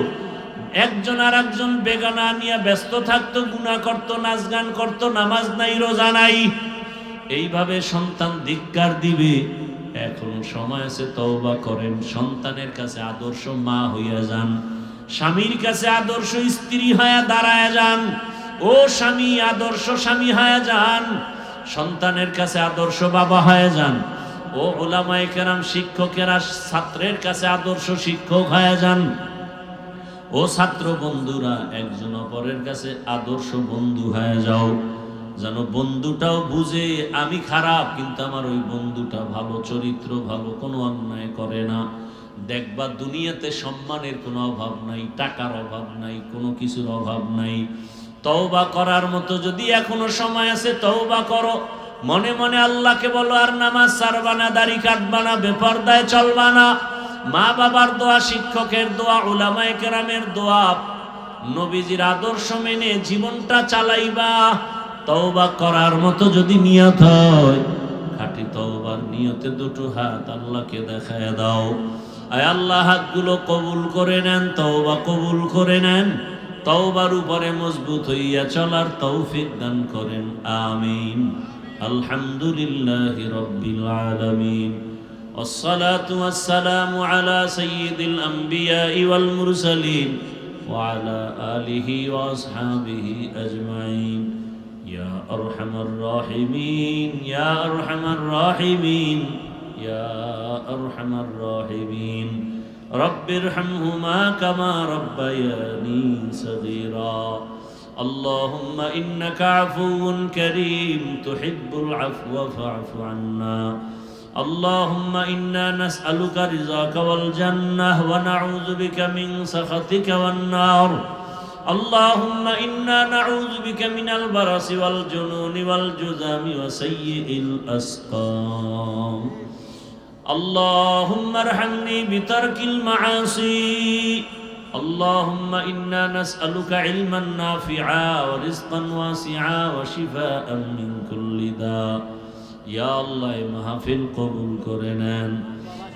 [SPEAKER 1] একজন আর একজন বেগানা নিয়ে ব্যস্ত থাকতো, গুনাহ করতো, নাচ গান করতো, নামাজ নাই, রোজা নাই। এইভাবে সন্তান ধিক্কার দিবে। এখন সময় আছে, তওবা করেন। সন্তানের কাছে আদর্শ মা হইয়া যান, স্বামীর কাছে আদর্শ স্ত্রী হয়ে দাঁড়ায় যান। ও স্বামী, আদর্শ স্বামী হয়ে যান, সন্তানের কাছে আদর্শ বাবা হয়ে যান। ও উলামায়ে কেরাম, শিক্ষকেরা ছাত্রের কাছে আদর্শ শিক্ষক হয়ে যান। ও ছাত্র বন্ধুরা, একজন অপরের কাছে আদর্শ বন্ধু হয়ে যাও, যেন বন্ধুটাও বুঝে আমি খারাপ কিন্তু আমার ওই বন্ধুটা ভালো, চরিত্র ভালো, কোনো অন্যায় করে না। দেখবা দুনিয়াতে সম্মানের কোনো অভাব নাই, টাকার অভাব নাই, কোনো কিছুর অভাব নাই। তওবা করার মতো যদি এখনো সময় আছে, তওবা করো। মনে মনে আল্লাহকে বলো, আর নামাজ ছাড়বা না, দাড়ি কাটবা না, বেপরদায় চলবা না। মা বাবার দোয়া, শিক্ষকের দোয়া, উলামায়ে কেরামের দোয়া, নবীজির আদর্শ মেনে জীবনটা চালাইবা। তওবা করার মতো যদি নিয়ত হয়, খাঁটি তওবার নিয়তে দুটো হাত আল্লাহকে দেখায় দাও। আয় আল্লাহ, হাতগুলো কবুল করে নেন, তওবা কবুল করে নেন। তওবার উপরে মজবুত হইয়া চলার তৌফিক দান করেন, আমিন। আলহামদুলিল্লাহি রাব্বিল আলামিন। والصلاة والسلام على سيد الأنبياء والمرسلين وعلى آله وأصحابه أجمعين يا أرحم الراحمين يا أرحم الراحمين يا أرحم الراحمين رب ارحمهما كما ربياني صغيرا اللهم إنك عفو كريم تحب العفو فاعف عنا اللهم إنا نسألك رضاك والجنة ونعوذ بك من سخطك والنار اللهم إنا نعوذ بك من البرص والجنون والجذام وسيء الأسقام اللهم ارحمني بترك المعاصي اللهم إنا نسألك علما نافعا ورزقا واسعا وشفاء من كل داء ইয়া আল্লাহ, এই মাহফিল কবুল করে নেন।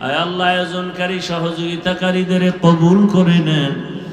[SPEAKER 1] আয় আল্লাহ, আয়োজনকারী সহযোগিতাকারীদের কবুল করে নেন।